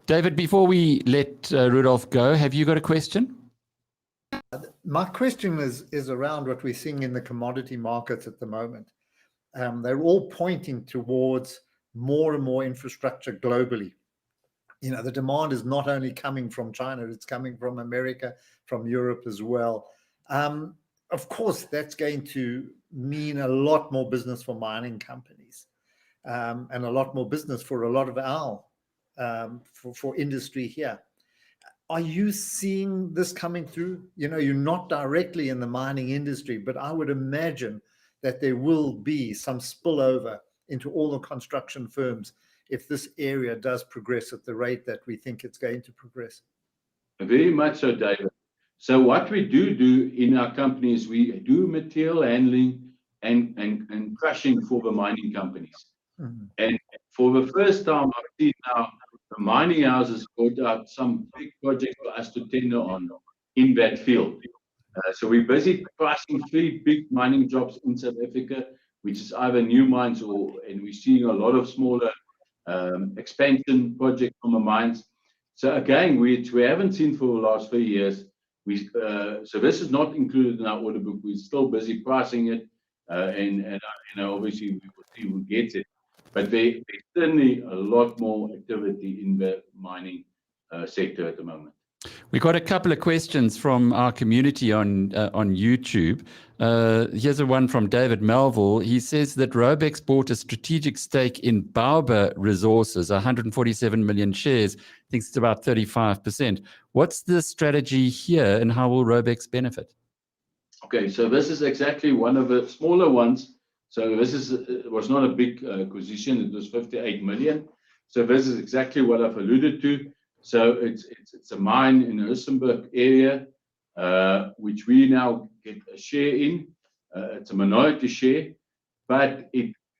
B: David, before we let Rudolf go, have you got a question?
D: My question is around what we're seeing in the commodity markets at the moment. They're all pointing towards more and more infrastructure globally. The demand is not only coming from China, it's coming from America, from Europe as well. Of course, that's going to mean a lot more business for mining companies, and a lot more business for a lot of our for industry here. Are you seeing this coming through? You're not directly in the mining industry, but I would imagine that there will be some spillover into all the construction firms if this area does progress at the rate that we think it's going to progress.
I: Very much so, David. So what we do in our company is we do material handling and crushing for the mining companies.
D: Mhm.
I: And for the first time, I've seen now the mining houses brought out some big projects for us to tender on in that field. So we're busy pricing 3 big mining jobs in South Africa, which is either new mines and we're seeing a lot of smaller expansion projects from the mines. So again, which we haven't seen for the last 3 years. So this is not included in our order book. We're still busy pricing it, and obviously we will see who gets it. But there's certainly a lot more activity in the mining sector at the moment.
B: We got a couple of questions from our community on YouTube. Here's a one from David Melville. He says that Raubex bought a strategic stake in Bauba Resources, 147 million shares. Thinks it's about 35%. What's the strategy here, and how will Raubex benefit?
I: Okay, so this is exactly one of the smaller ones. So this was not a big acquisition. It was 58 million. So this is exactly what I've alluded to. So it's a mine in the Rustenburg area, which we now get a share in. It's a minority share, but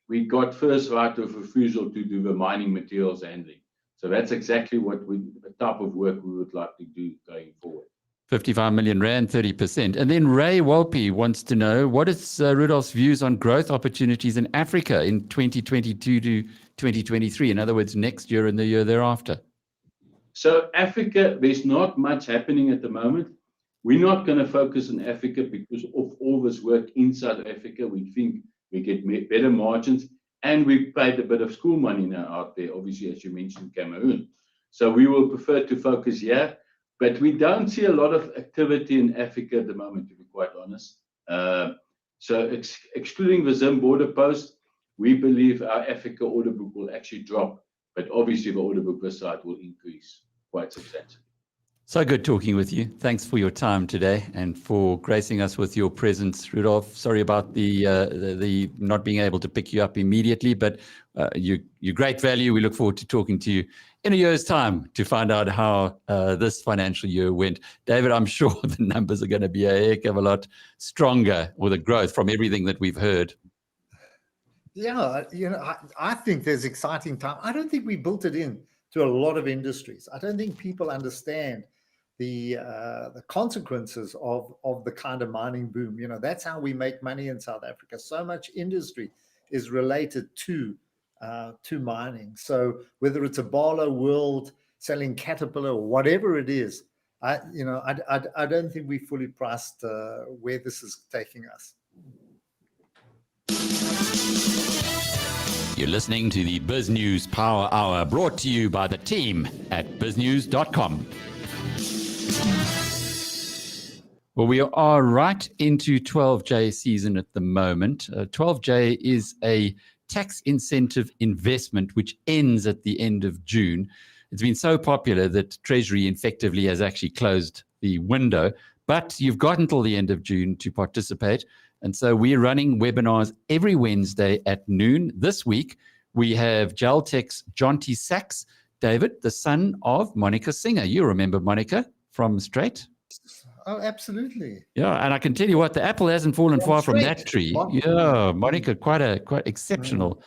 I: we got first right of refusal to do the mining materials handling. So that's exactly the type of work we would like to do going forward.
B: 55 million rand, 30%. And then Ray Walpe wants to know, what is Rudolf's views on growth opportunities in Africa in 2022 to 2023? In other words, next year and the year thereafter.
I: So Africa, there's not much happening at the moment. We're not going to focus on Africa because of all this work in South Africa. We think we get better margins, and we paid a bit of school money now out there, obviously, as you mentioned, Cameroon. So we will prefer to focus here, but we don't see a lot of activity in Africa at the moment, to be quite honest. So excluding the Zim border post, we believe our Africa order book will actually drop. But obviously, the order book this side will increase quite substantially.
B: So good talking with you. Thanks for your time today and for gracing us with your presence, Rudolf. Sorry about the not being able to pick you up immediately, but you're great value. We look forward to talking to you in a year's time to find out how this financial year went. David, I'm sure the numbers are going to be a heck of a lot stronger with the growth from everything that we've heard.
D: Yeah, I think there's exciting time. I don't think we built it in to a lot of industries. I don't think people understand the consequences of the kind of mining boom. That's how we make money in South Africa. So much industry is related to mining. So whether it's a Barlow World selling Caterpillar or whatever it is, I don't think we fully priced where this is taking us.
B: You're listening to the BizNews Power Hour, brought to you by the team at biznews.com. Well, we are right into 12J season at the moment. 12J is a tax incentive investment which ends at the end of June. It's been so popular that Treasury effectively has actually closed the window, but you've got until the end of June to participate. And so we're running webinars every Wednesday at noon. This week, we have Geltech's Jonty Sachs, David, the son of Monica Singer. You remember Monica from Straight?
D: Oh, absolutely.
B: Yeah, and I can tell you what, the apple hasn't fallen far from that tree.
D: Monica.
B: Yeah, Monica, quite exceptional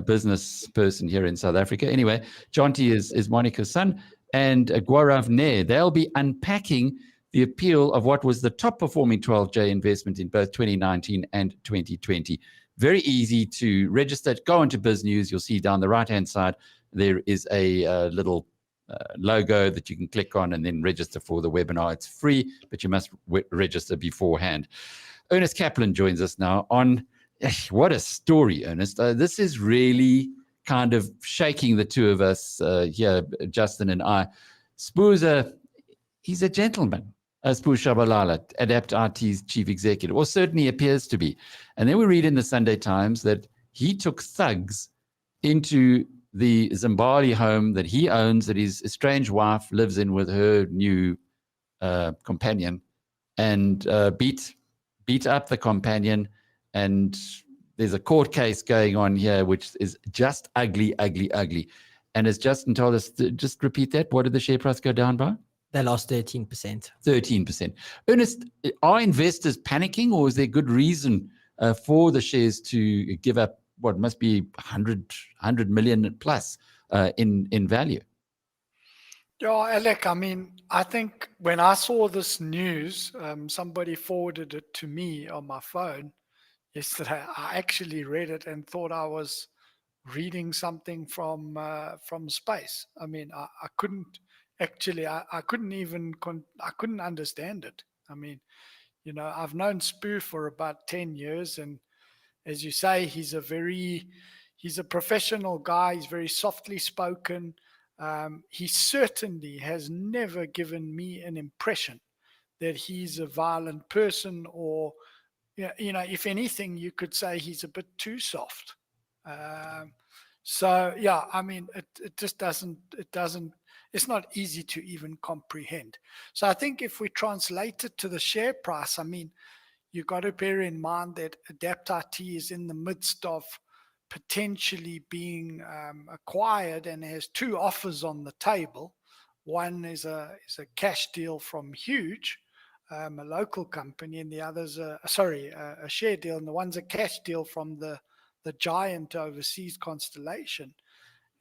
B: business person here in South Africa. Anyway, Jonty is Monica's son, and Gaurav Nair. They'll be unpacking the appeal of what was the top performing 12J investment in both 2019 and 2020. Very easy to register. Go into BizNews. You'll see down the right-hand side, there is a little logo that you can click on and then register for the webinar. It's free, but you must register beforehand. Irnest Kaplan joins us now on, what a story, Irnest. This is really kind of shaking the two of us here, Justin and I. Spooza, he's a gentleman. Spooz Shabalala, Adapt RT's chief executive, or certainly appears to be. And then we read in the Sunday Times that he took thugs into the Zimbabwe home that he owns, that his estranged wife lives in with her new companion, and beat up the companion. And there's a court case going on here, which is just ugly, ugly, ugly. And as Justin told us, just repeat that. What did the share price go down by?
C: They lost 13%.
B: 13%. Irnest, are investors panicking, or is there good reason for the shares to give up what must be 100 million plus in value?
J: Yeah, Alec, I mean, I think when I saw this news, somebody forwarded it to me on my phone yesterday. I actually read it and thought I was reading something from space. I mean, I couldn't actually, I couldn't even, I couldn't understand it. I mean, you know, I've known Spoo for about 10 years, and as you say, he's a professional guy. He's very softly spoken. He certainly has never given me an impression that he's a violent person, or, you know, if anything, you could say he's a bit too soft. So yeah, I mean, it just doesn't, it's not easy to even comprehend. So I think if we translate it to the share price, I mean, you've got to bear in mind that Adapt IT is in the midst of potentially being acquired and has two offers on the table. One is a cash deal from Huge, a local company, and the other's a share deal, and the one's a cash deal from the giant overseas Constellation.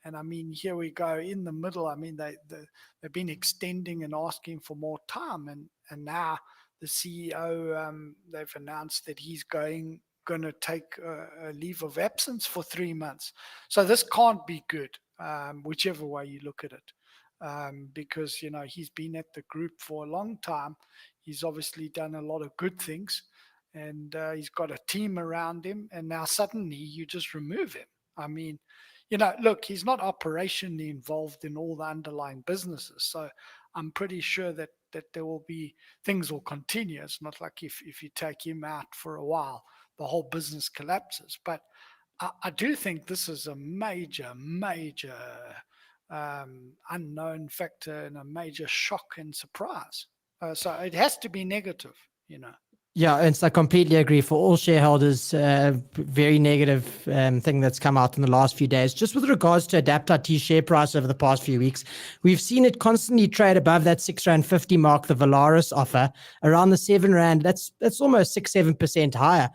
J: And I mean, here we go in the middle. I mean, they've been extending and asking for more time, and now the CEO, they've announced that he's going to take a leave of absence for 3 months. So this can't be good, whichever way you look at it, because, you know, he's been at the group for a long time. He's obviously done a lot of good things, and he's got a team around him, and now suddenly you just remove him. I mean, you know, look, he's not operationally involved in all the underlying businesses, so I'm pretty sure that there will be, things will continue. It's not like if you take him out for a while, the whole business collapses. But I do think this is a major unknown factor and a major shock and surprise. So it has to be negative, you know.
C: Yeah, and I completely agree. For all shareholders, very negative thing that's come out in the last few days. Just with regards to Adapt IT share price over the past few weeks, we've seen it constantly trade above that R6.50 mark, the Valaris offer, around the R7. That's almost 6-7% higher.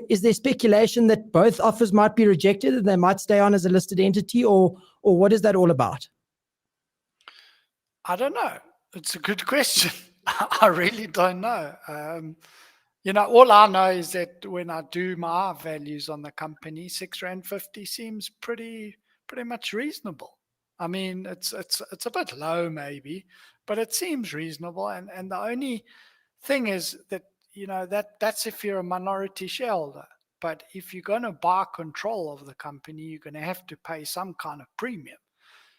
C: Is there speculation that both offers might be rejected and they might stay on as a listed entity, or what is that all about?
J: I don't know. It's a good question. I really don't know. You know, all I know is that when I do my values on the company, R6.50 seems pretty much reasonable. I mean, it's a bit low maybe, but it seems reasonable. And the only thing is that, you know, that's if you're a minority shareholder. But if you're going to buy control of the company, you're going to have to pay some kind of premium.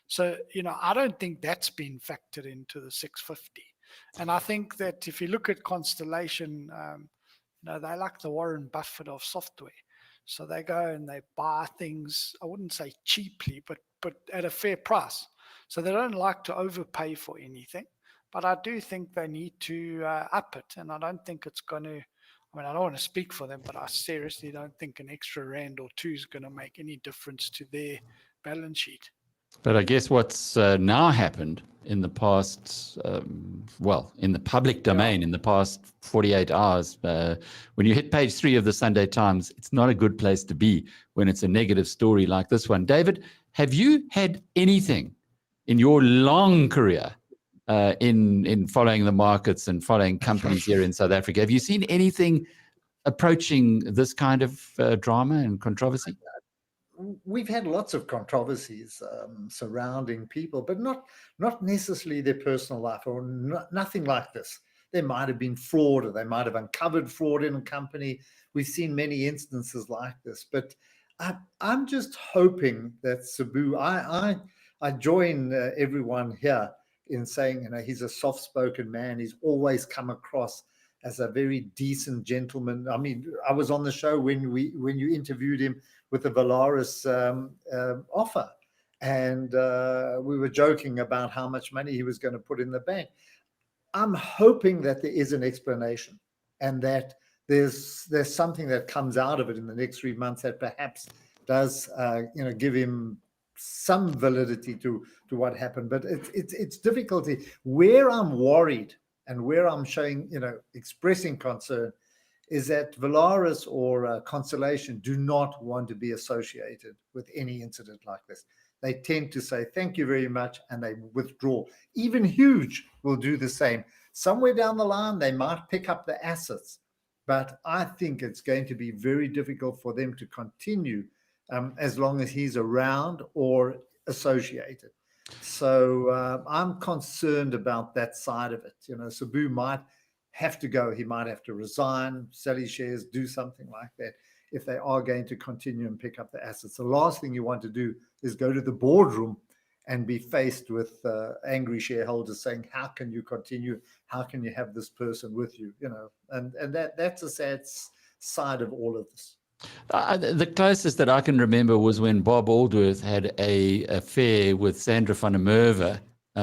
J: So, you know, I don't think that's been factored into the 650. And I think that if you look at Constellation, you know, they're like the Warren Buffett of software. So they go and they buy things, I wouldn't say cheaply, but at a fair price. So they don't like to overpay for anything. But I do think they need to up it. And I don't think it's going to, I mean, I don't want to speak for them, but I seriously don't think an extra rand or two is going to make any difference to their balance sheet.
B: But I guess what's now happened in the past, in the public domain in the past 48 hours, when you hit page 3 of the Sunday Times, it's not a good place to be when it's a negative story like this one. David, have you had anything in your long career in following the markets and following companies here in South Africa? Have you seen anything approaching this kind of drama and controversy?
D: We've had lots of controversies surrounding people, but not necessarily their personal life, or nothing like this. There might have been fraud, or they might have uncovered fraud in a company. We've seen many instances like this, but I'm just hoping that Sabu, I join everyone here in saying, you know, he's a soft-spoken man. He's always come across as a very decent gentleman. I mean, I was on the show when you interviewed him with the Valaris offer, and we were joking about how much money he was going to put in the bank. I'm hoping that there is an explanation, and that there's something that comes out of it in the next 3 months that perhaps does give him some validity to what happened, but it's difficulty. Where I'm worried and where I'm showing, expressing concern is that Valaris or Constellation do not want to be associated with any incident like this. They tend to say, thank you very much, and they withdraw. Even Huge will do the same. Somewhere down the line, they might pick up the assets, but I think it's going to be very difficult for them to continue as long as he's around or associated. So I'm concerned about that side of it. Sabu might have to go. He might have to resign, sell his shares, do something like that if they are going to continue and pick up the assets. The last thing you want to do is go to the boardroom and be faced with angry shareholders saying, how can you continue? How can you have this person with you? And that's a sad side of all of this.
B: The closest that I can remember was when Bob Aldworth had a affair with Sandra van der Merwe.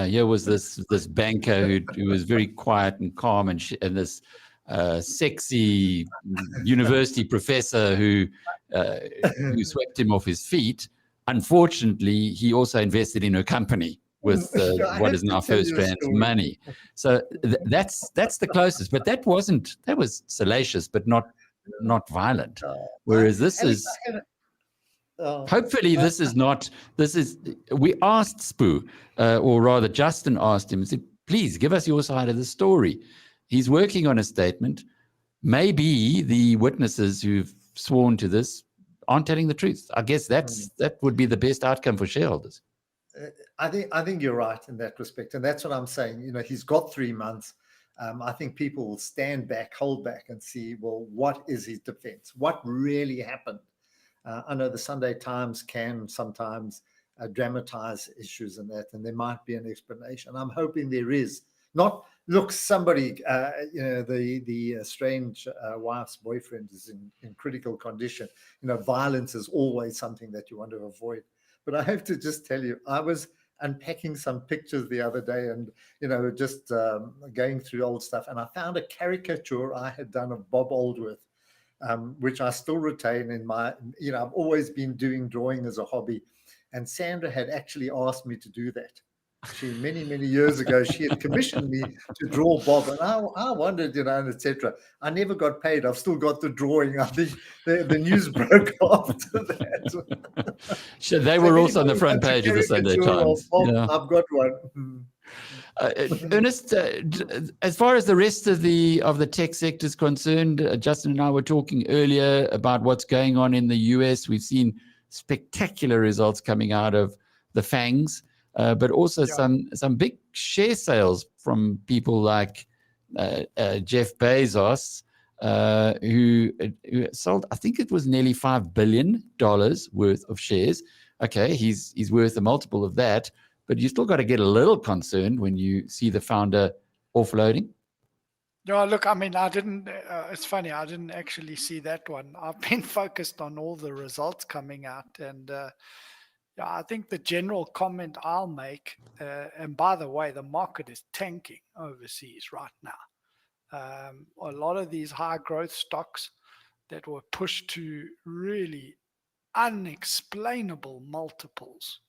B: Here was this banker who was very quiet and calm, and this sexy university professor who swept him off his feet. Unfortunately, he also invested in her company with what is now First Rand's money. So that's the closest. But that was salacious, but not violent. Whereas this is, hopefully this is not, we asked Spoo, or rather Justin asked him, said, please give us your side of the story. He's working on a statement. Maybe the witnesses who've sworn to this aren't telling the truth. I guess that would be the best outcome for shareholders.
D: I think you're right in that respect. And that's what I'm saying. He's got 3 months. I think people will stand back, hold back and see, well, what is his defense? What really happened? I know the Sunday Times can sometimes dramatize issues and there might be an explanation. I'm hoping there is. Not, look, somebody, the strange wife's boyfriend is in critical condition. Violence is always something that you want to avoid. But I have to just tell you, I was unpacking some pictures the other day and, just going through old stuff. And I found a caricature I had done of Bob Aldworth, which I still retain in my, I've always been doing drawing as a hobby. And Sandra had actually asked me to do that. Many years ago, she had commissioned me to draw Bob, and I wondered, and etc. I never got paid. I've still got the drawing. I think the news broke after that.
B: Sure, they were also on the front page of the Sunday Times.
D: Bob, yeah. I've got one.
B: Ernest, as far as the rest of the tech sector is concerned, Justin and I were talking earlier about what's going on in the US. We've seen spectacular results coming out of the FANGs. But also some big share sales from people like Jeff Bezos, who sold, I think it was nearly $5 billion worth of shares. Okay, he's worth a multiple of that, but you still got to get a little concerned when you see the founder offloading.
J: No, look, I mean, I didn't, it's funny, I didn't actually see that one. I've been focused on all the results coming out, and I think the general comment I'll make, and by the way, the market is tanking overseas right now. A lot of these high growth stocks that were pushed to really unexplainable multiples.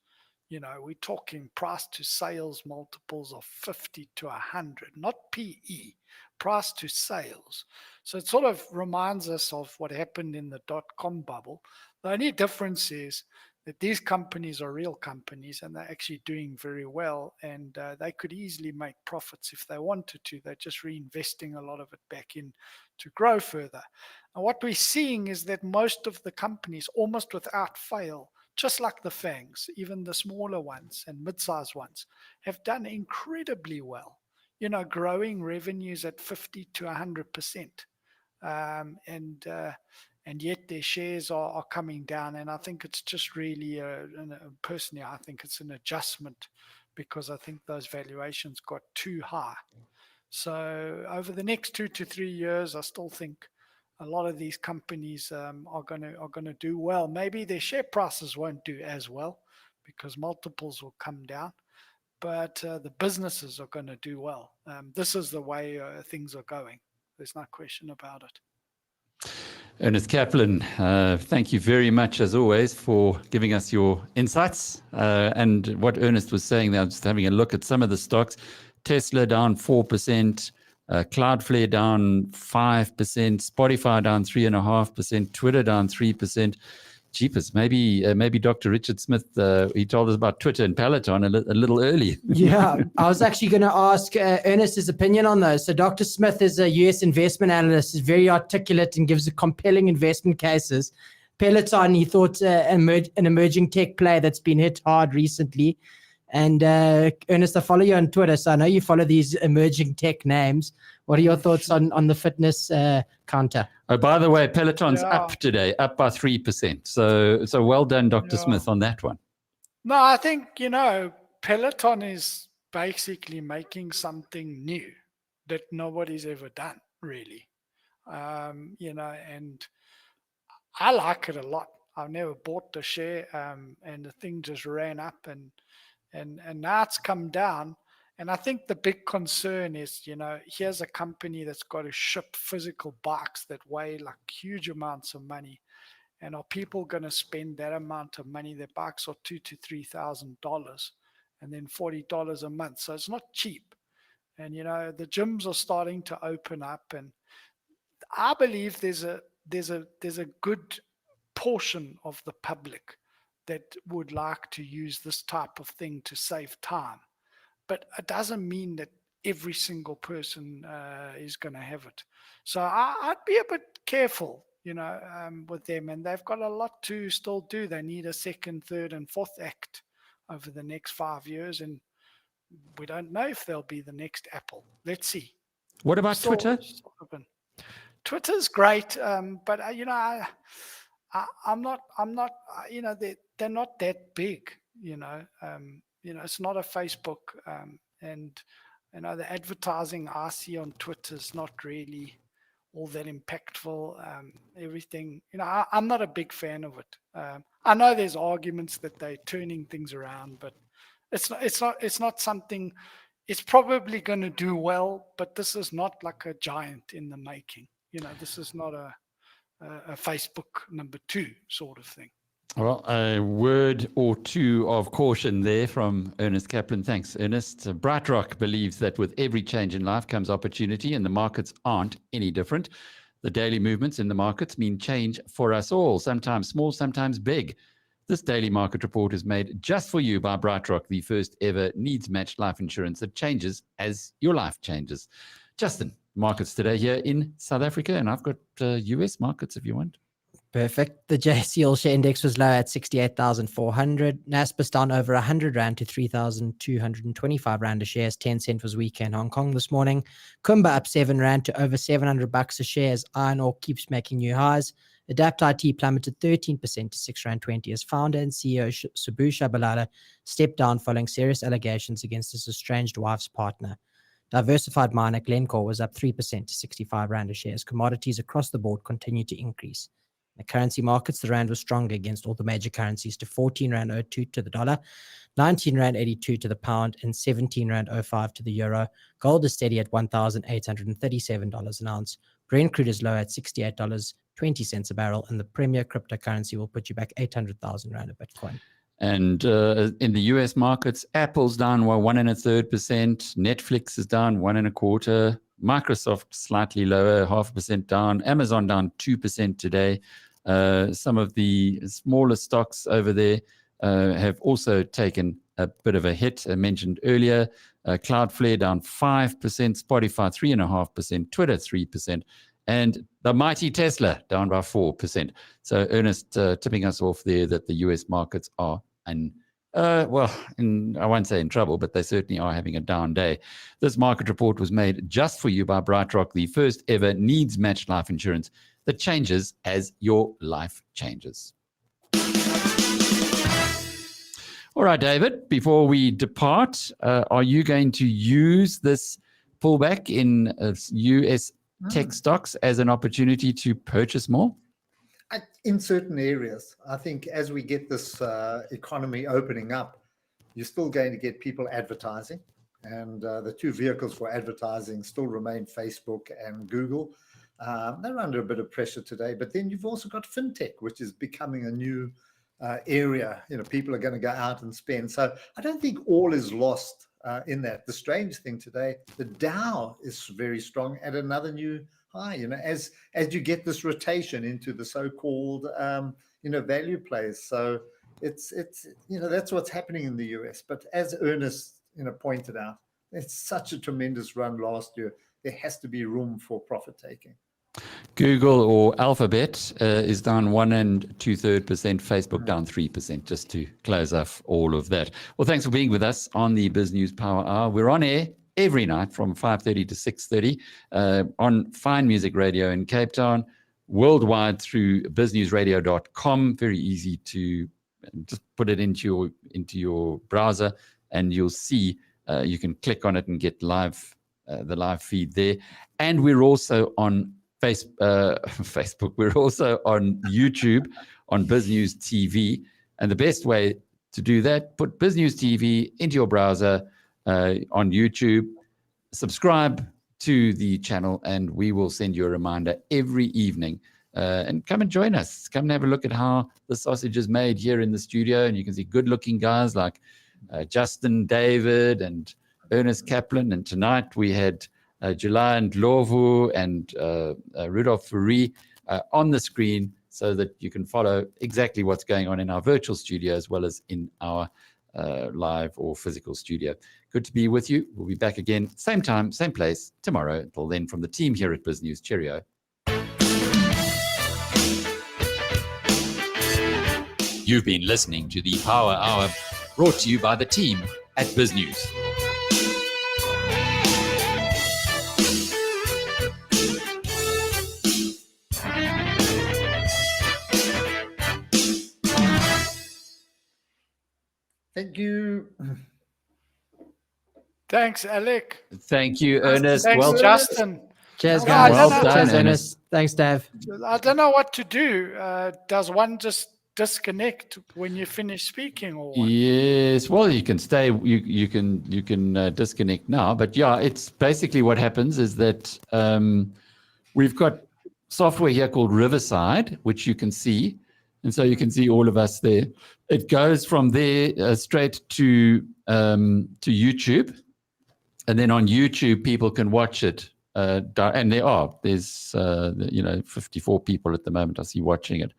J: We're talking price to sales multiples of 50 to 100, not PE, price to sales. So it sort of reminds us of what happened in the dot-com bubble. The only difference is that these companies are real companies and they're actually doing very well, and they could easily make profits if they wanted to. They're just reinvesting a lot of it back in to grow further. And what we're seeing is that most of the companies, almost without fail, just like the FANGs, even the smaller ones and mid-sized ones, have done incredibly well, growing revenues at 50 to 100%. And yet their shares are coming down. And I think it's just really, personally, I think it's an adjustment because I think those valuations got too high. So over the next 2 to 3 years, I still think a lot of these companies are going to do well. Maybe their share prices won't do as well because multiples will come down, but the businesses are going to do well. This is the way things are going. There's no question about it.
B: Irnest Kaplan, thank you very much, as always, for giving us your insights. And what Irnest was saying there, just having a look at some of the stocks. Tesla down 4%, Cloudflare down 5%, Spotify down 3.5%, Twitter down 3%. Jeepers, maybe Dr. Richard Smith, he told us about Twitter and Peloton a little early.
C: Yeah, I was actually going to ask Ernest's opinion on those. So Dr. Smith is a US investment analyst, is very articulate and gives compelling investment cases. Peloton, he thought an emerging tech play that's been hit hard recently. And Irnest, I follow you on Twitter, so I know you follow these emerging tech names. What are your thoughts on the fitness counter?
B: Oh, by the way, Peloton's up today, up by 3%. So well done, Dr. Smith, on that one.
J: No, I think, Peloton is basically making something new that nobody's ever done, really. And I like it a lot. I've never bought the share, and the thing just ran up, and now it's come down. And I think the big concern is, here's a company that's got to ship physical bikes that weigh like huge amounts of money. And are people going to spend that amount of money? Their bikes are $2,000 to $3,000 and then $40 a month. So it's not cheap. And, the gyms are starting to open up. And I believe there's a good portion of the public that would like to use this type of thing to save time. But it doesn't mean that every single person is going to have it. So I'd be a bit careful, with them. And they've got a lot to still do. They need a second, third, and fourth act over the next 5 years. And we don't know if they'll be the next Apple. Let's see.
B: What about Twitter?
J: Twitter's great, but I'm not. They're not that big. It's not a Facebook, and the advertising I see on Twitter is not really all that impactful. Everything, I'm not a big fan of it. I know there's arguments that they're turning things around, but it's not something. It's probably going to do well, but this is not like a giant in the making. This is not a Facebook number 2 sort of thing.
B: Well, a word or two of caution there from Irnest Kaplan. Thanks, Irnest. BrightRock believes that with every change in life comes opportunity, and the markets aren't any different. The daily movements in the markets mean change for us all, sometimes small, sometimes big. This daily market report is made just for you by BrightRock, the first ever needs-matched life insurance that changes as your life changes. Justin, markets today here in South Africa, and I've got US markets if you want.
C: Perfect. The JSE All Share Index was low at 68,400. Naspers down over 100 Rand to 3,225 Rand a share as 10 cent was weaker in Hong Kong this morning. Kumba up 7 Rand to over $700 a share as iron ore keeps making new highs. Adapt IT plummeted 13% to 6 Rand 20 as founder and CEO Sabu Shabalala stepped down following serious allegations against his estranged wife's partner. Diversified miner Glencore was up 3% to 65 Rand a share as commodities across the board continue to increase. The currency markets, the Rand was stronger against all the major currencies to 14 Rand 02 to the dollar, 19 Rand 82 to the pound, and 17 Rand 05 to the euro. Gold is steady at $1,837 an ounce. Brent crude is low at $68.20 a barrel, and the premier cryptocurrency will put you back 800,000 Rand a Bitcoin.
B: And in the US markets, Apple's down 1 1/3%, Netflix is down 1 1/4%, Microsoft slightly lower, 0.5% down, Amazon down 2% today. Some of the smaller stocks over there have also taken a bit of a hit. I mentioned earlier, Cloudflare down 5%, Spotify 3.5%, Twitter 3%, and the mighty Tesla down by 4%. So Irnest tipping us off there that the US markets are I won't say in trouble, but they certainly are having a down day. This market report was made just for you by BrightRock, the first ever needs-matched life insurance that changes as your life changes. All right, David, before we depart, are you going to use this pullback in US tech stocks as an opportunity to purchase more?
D: In certain areas, I think as we get this economy opening up, you're still going to get people advertising. And the two vehicles for advertising still remain Facebook and Google. They're under a bit of pressure today. But then you've also got fintech, which is becoming a new area. People are going to go out and spend. So I don't think all is lost in that. The strange thing today, the Dow is very strong at another new high. As you get this rotation into the so-called value plays. So it's that's what's happening in the US. But as Irnest pointed out, it's such a tremendous run last year. There has to be room for profit taking.
B: Google or Alphabet is down 1 2/3%, Facebook down 3%, just to close off all of that. Well, thanks for being with us on the BizNews Power Hour. We're on air every night from 5:30 to 6:30 on Fine Music Radio in Cape Town, worldwide through biznewsradio.com. Very easy to just put it into your browser, and you'll see you can click on it and get the live feed there. And we're also on Facebook. We're also on YouTube on BizNews TV. And the best way to do that, put BizNews TV into your browser on YouTube, subscribe to the channel, and we will send you a reminder every evening. And come and join us. Come and have a look at how the sausage is made here in the studio. And you can see good-looking guys like Justin David and Irnest Kaplan. And tonight we had Julian Glovu and Rudolf Fourie on the screen, so that you can follow exactly what's going on in our virtual studio as well as in our live or physical studio. Good to be with you. We'll be back again, same time, same place tomorrow. Until then, from the team here at BizNews, cheerio. You've been listening to the Power Hour, brought to you by the team at BizNews.
D: Thank you.
J: Thanks, Alec.
B: Thank you, Irnest.
J: Thanks,
B: Well,
J: Justin.
C: Cheers,
J: I
C: guys.
J: don't know.
C: Cheers,
B: Ernest.
C: Ernest. Thanks, Dave.
J: I don't know what to do. Does one just disconnect when you finish speaking, or what?
B: yes. Well, you can stay. You can disconnect now. But yeah, it's basically what happens is that we've got software here called Riverside, which you can see, and so you can see all of us there. It goes from there straight to YouTube, and then on YouTube people can watch it. And there's 54 people at the moment I see watching it.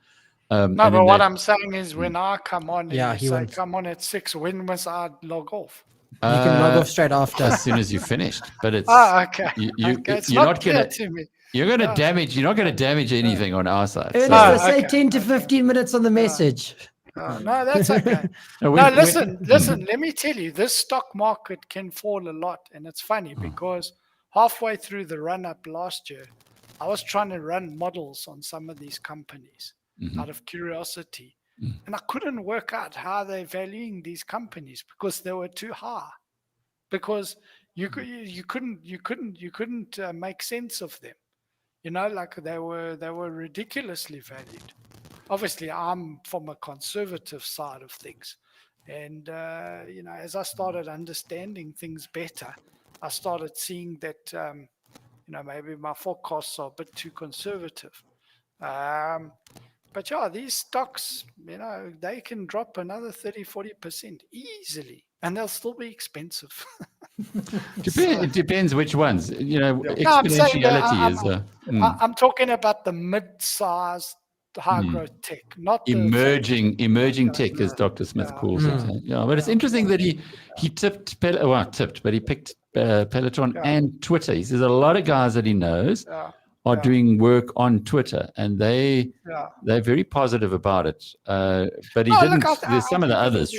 J: No, but what I'm saying is, when I come on, and
C: Yeah,
J: you
C: he
J: say
C: went-
J: come on at 6, when must I log off?
C: You can log off straight after.
B: as soon as you finished. But it's
J: Okay.
B: okay.
J: It's
B: You're
J: not
B: not
J: clear
B: gonna
J: to me.
B: you're gonna damage. You're not gonna damage anything on our side.
C: Ernest,
B: So-
C: they say
J: okay.
C: 10 to 15 minutes on the message.
J: No, that's okay.
B: No,
J: No, listen. Let me tell you, this stock market can fall a lot, and it's funny because halfway through the run-up last year, I was trying to run models on some of these companies out of curiosity, and I couldn't work out how they're valuing these companies because they were too high. Because you couldn't make sense of them. Like they were ridiculously valued. Obviously, I'm from a conservative side of things. And, as I started understanding things better, I started seeing that, maybe my forecasts are a bit too conservative. But yeah, these stocks, they can drop another 30, 40% easily, and they'll still be expensive.
B: It depends which ones.
J: I'm saying that
B: Exponentiality is
J: I'm talking about the mid-sized high growth tech, not the
B: emerging tech, as Dr. Smith calls it. Yeah, but it's interesting that he picked Peloton and Twitter. He says a lot of guys that he knows are doing work on Twitter, and they're very positive about it. But he didn't. There's some of the others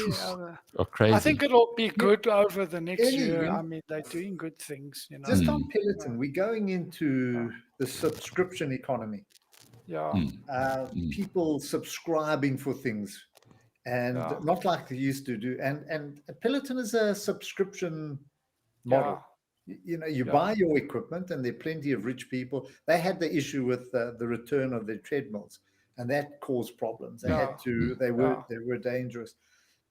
B: are crazy.
J: I think it'll be good over the next year. I mean, they're doing good things.
D: Just on Peloton, we're going into the subscription economy. People subscribing for things, and not like they used to do. And Peloton is a subscription model. You buy your equipment, and there are plenty of rich people. They had the issue with the return of their treadmills, and that caused problems. They were dangerous.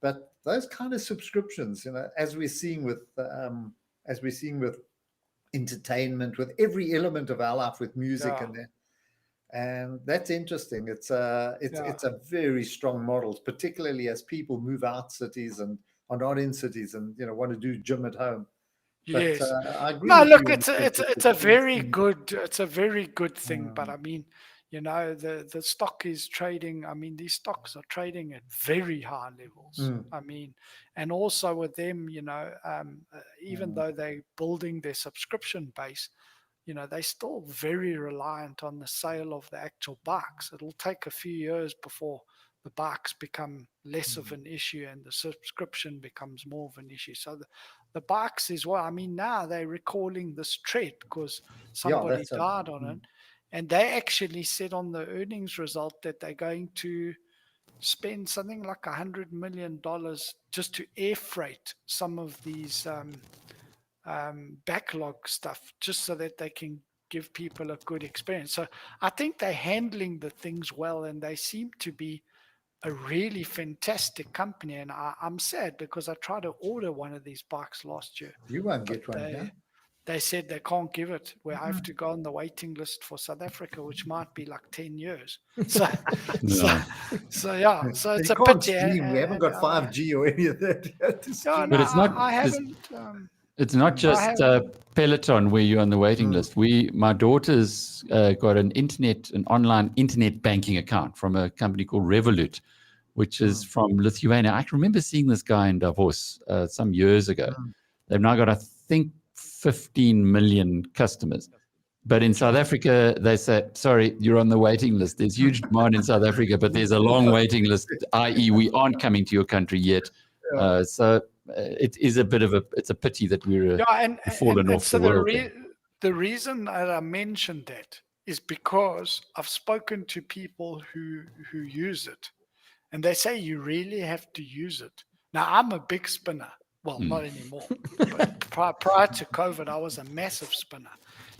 D: But those kind of subscriptions, as we're seeing with entertainment, with every element of our life, with music
J: Yeah.
D: and that. And that's interesting. It's a very strong model, particularly as people move out cities and are not in cities and want to do gym at home. But
J: Yes.
D: I agree.
J: No,
D: with
J: look,
D: you.
J: it's a very good thing. But I mean, the stock is trading. I mean, these stocks are trading at very high levels. I mean, and also with them, even though they're building their subscription base, they're still very reliant on the sale of the actual bikes. It'll take a few years before the bikes become less of an issue and the subscription becomes more of an issue. So the bikes is well. I mean, now they're recalling this tread because somebody died on it. And they actually said on the earnings result that they're going to spend something like $100 million just to air freight some of these backlog stuff, just so that they can give people a good experience. So I think they're handling the things well, and they seem to be a really fantastic company. And I'm sad because I tried to order one of these bikes last year.
D: You won't get one, yeah?
J: They said they can't give it, where I have to go on the waiting list for South Africa, which might be like 10 years. So it's a pity.
D: We haven't got 5G or any of that.
B: But it's not.
J: I haven't.
B: It's not just Peloton where you're on the waiting list. My daughter's got an online internet banking account from a company called Revolut, which is from Lithuania. I can remember seeing this guy in Davos some years ago. They've now got, I think, 15 million customers. But in South Africa, they say, sorry, you're on the waiting list. There's huge demand in South Africa, but there's a long waiting list, i.e. we aren't coming to your country yet. So it is it's a pity that we're fallen off the world.
J: The reason that I mentioned that is because I've spoken to people who use it, and they say you really have to use it. Now, I'm a big spinner. Well, not anymore. But prior to COVID, I was a massive spinner.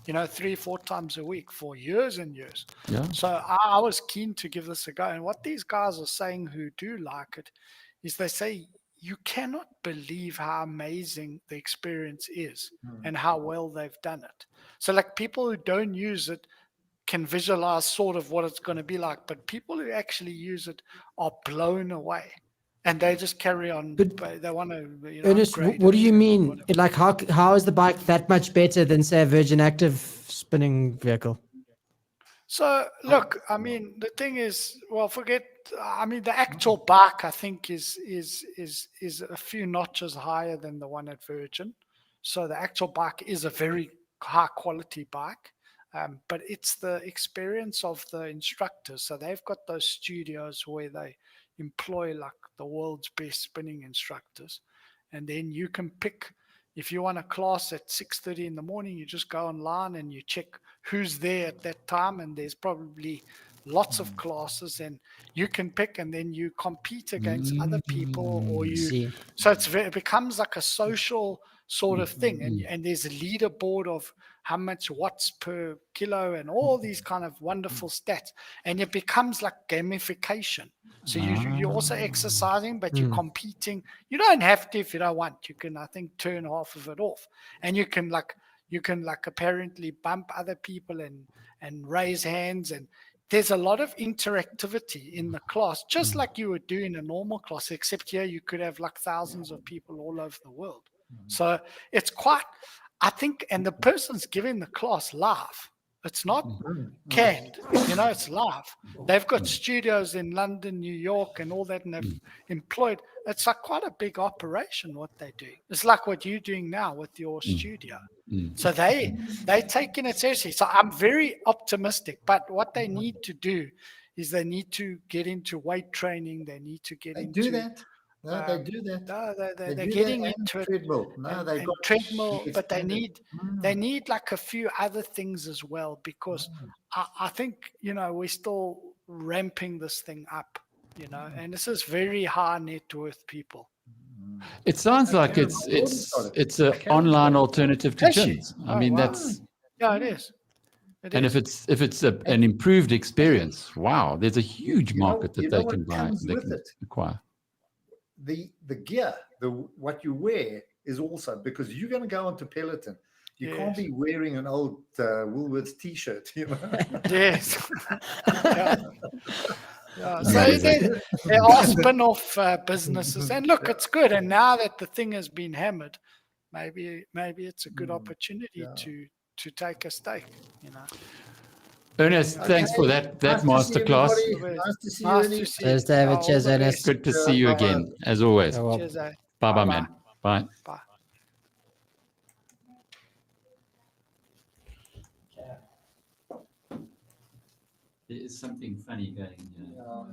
J: 3-4 times a week for years and years.
B: Yeah.
J: So I was keen to give this a go. And what these guys are saying who do like it is they say, you cannot believe how amazing the experience is and how well they've done it. So like people who don't use it can visualize sort of what it's going to be like, but people who actually use it are blown away. And they just carry on. But they want to.
C: Ernest, what do you mean? Like, how is the bike that much better than, say, a Virgin Active spinning vehicle?
J: So look, I mean, the thing is, well, forget. I mean, the actual bike, I think, is a few notches higher than the one at Virgin. So the actual bike is a very high quality bike. But it's the experience of the instructors. So they've got those studios where they employ like the world's best spinning instructors, and then you can pick if you want a class at 6:30 in the morning. You just go online and you check who's there at that time, and there's probably lots of classes, and you can pick, and then you compete against other people, or you. So it becomes like a social sort of thing, and there's a leaderboard of how much watts per kilo and all these kind of wonderful stats, and it becomes like gamification. So you're also exercising, but you're competing. You don't have to if you don't want. You can, I think, turn half of it off, and you can apparently bump other people and raise hands, and there's a lot of interactivity in the class, just like you would do in a normal class, except here you could have like thousands of people all over the world. So it's quite, I think, and the person's giving the class live. It's not canned, it's live. They've got studios in London, New York, and all that, and they've employed. It's like quite a big operation what they do. It's like what you're doing now with your studio. So they're taking it seriously. So I'm very optimistic. But what they need to do is they need to get into weight training. They need to get into.
D: Do that. No, they do that.
J: No, they're getting into it.
D: Treadmill. No, they've got
J: treadmill, but they need like a few other things as well, because I think we're still ramping this thing up, and this is very high net worth people.
B: It sounds like it's an online alternative to gyms. I mean, that's
J: it is.
B: And if it's an improved experience, wow, there's a huge market that they can buy, they can acquire.
D: The gear, what you wear is also, because you're going to go onto Peloton, You can't be wearing an old Woolworths T-shirt, you know.
J: Yes. Yeah. Yeah, so there are spin-off businesses, and look, it's good. And now that the thing has been hammered, maybe it's a good opportunity to take a stake. You know.
B: Ernest, thanks for that
D: Nice to see
B: masterclass.
D: everybody. Nice to see you.
J: Nice
D: Ernie.
J: to see
C: Cheers,
J: you.
C: David.
J: All
C: Cheers,
J: the
C: Ernest.
J: best.
B: Good to see you again, as always.
C: Oh, well.
J: Cheers, eh?
B: Bye-bye, man. Bye.
J: Bye.
B: There is something funny going here.
D: Yeah.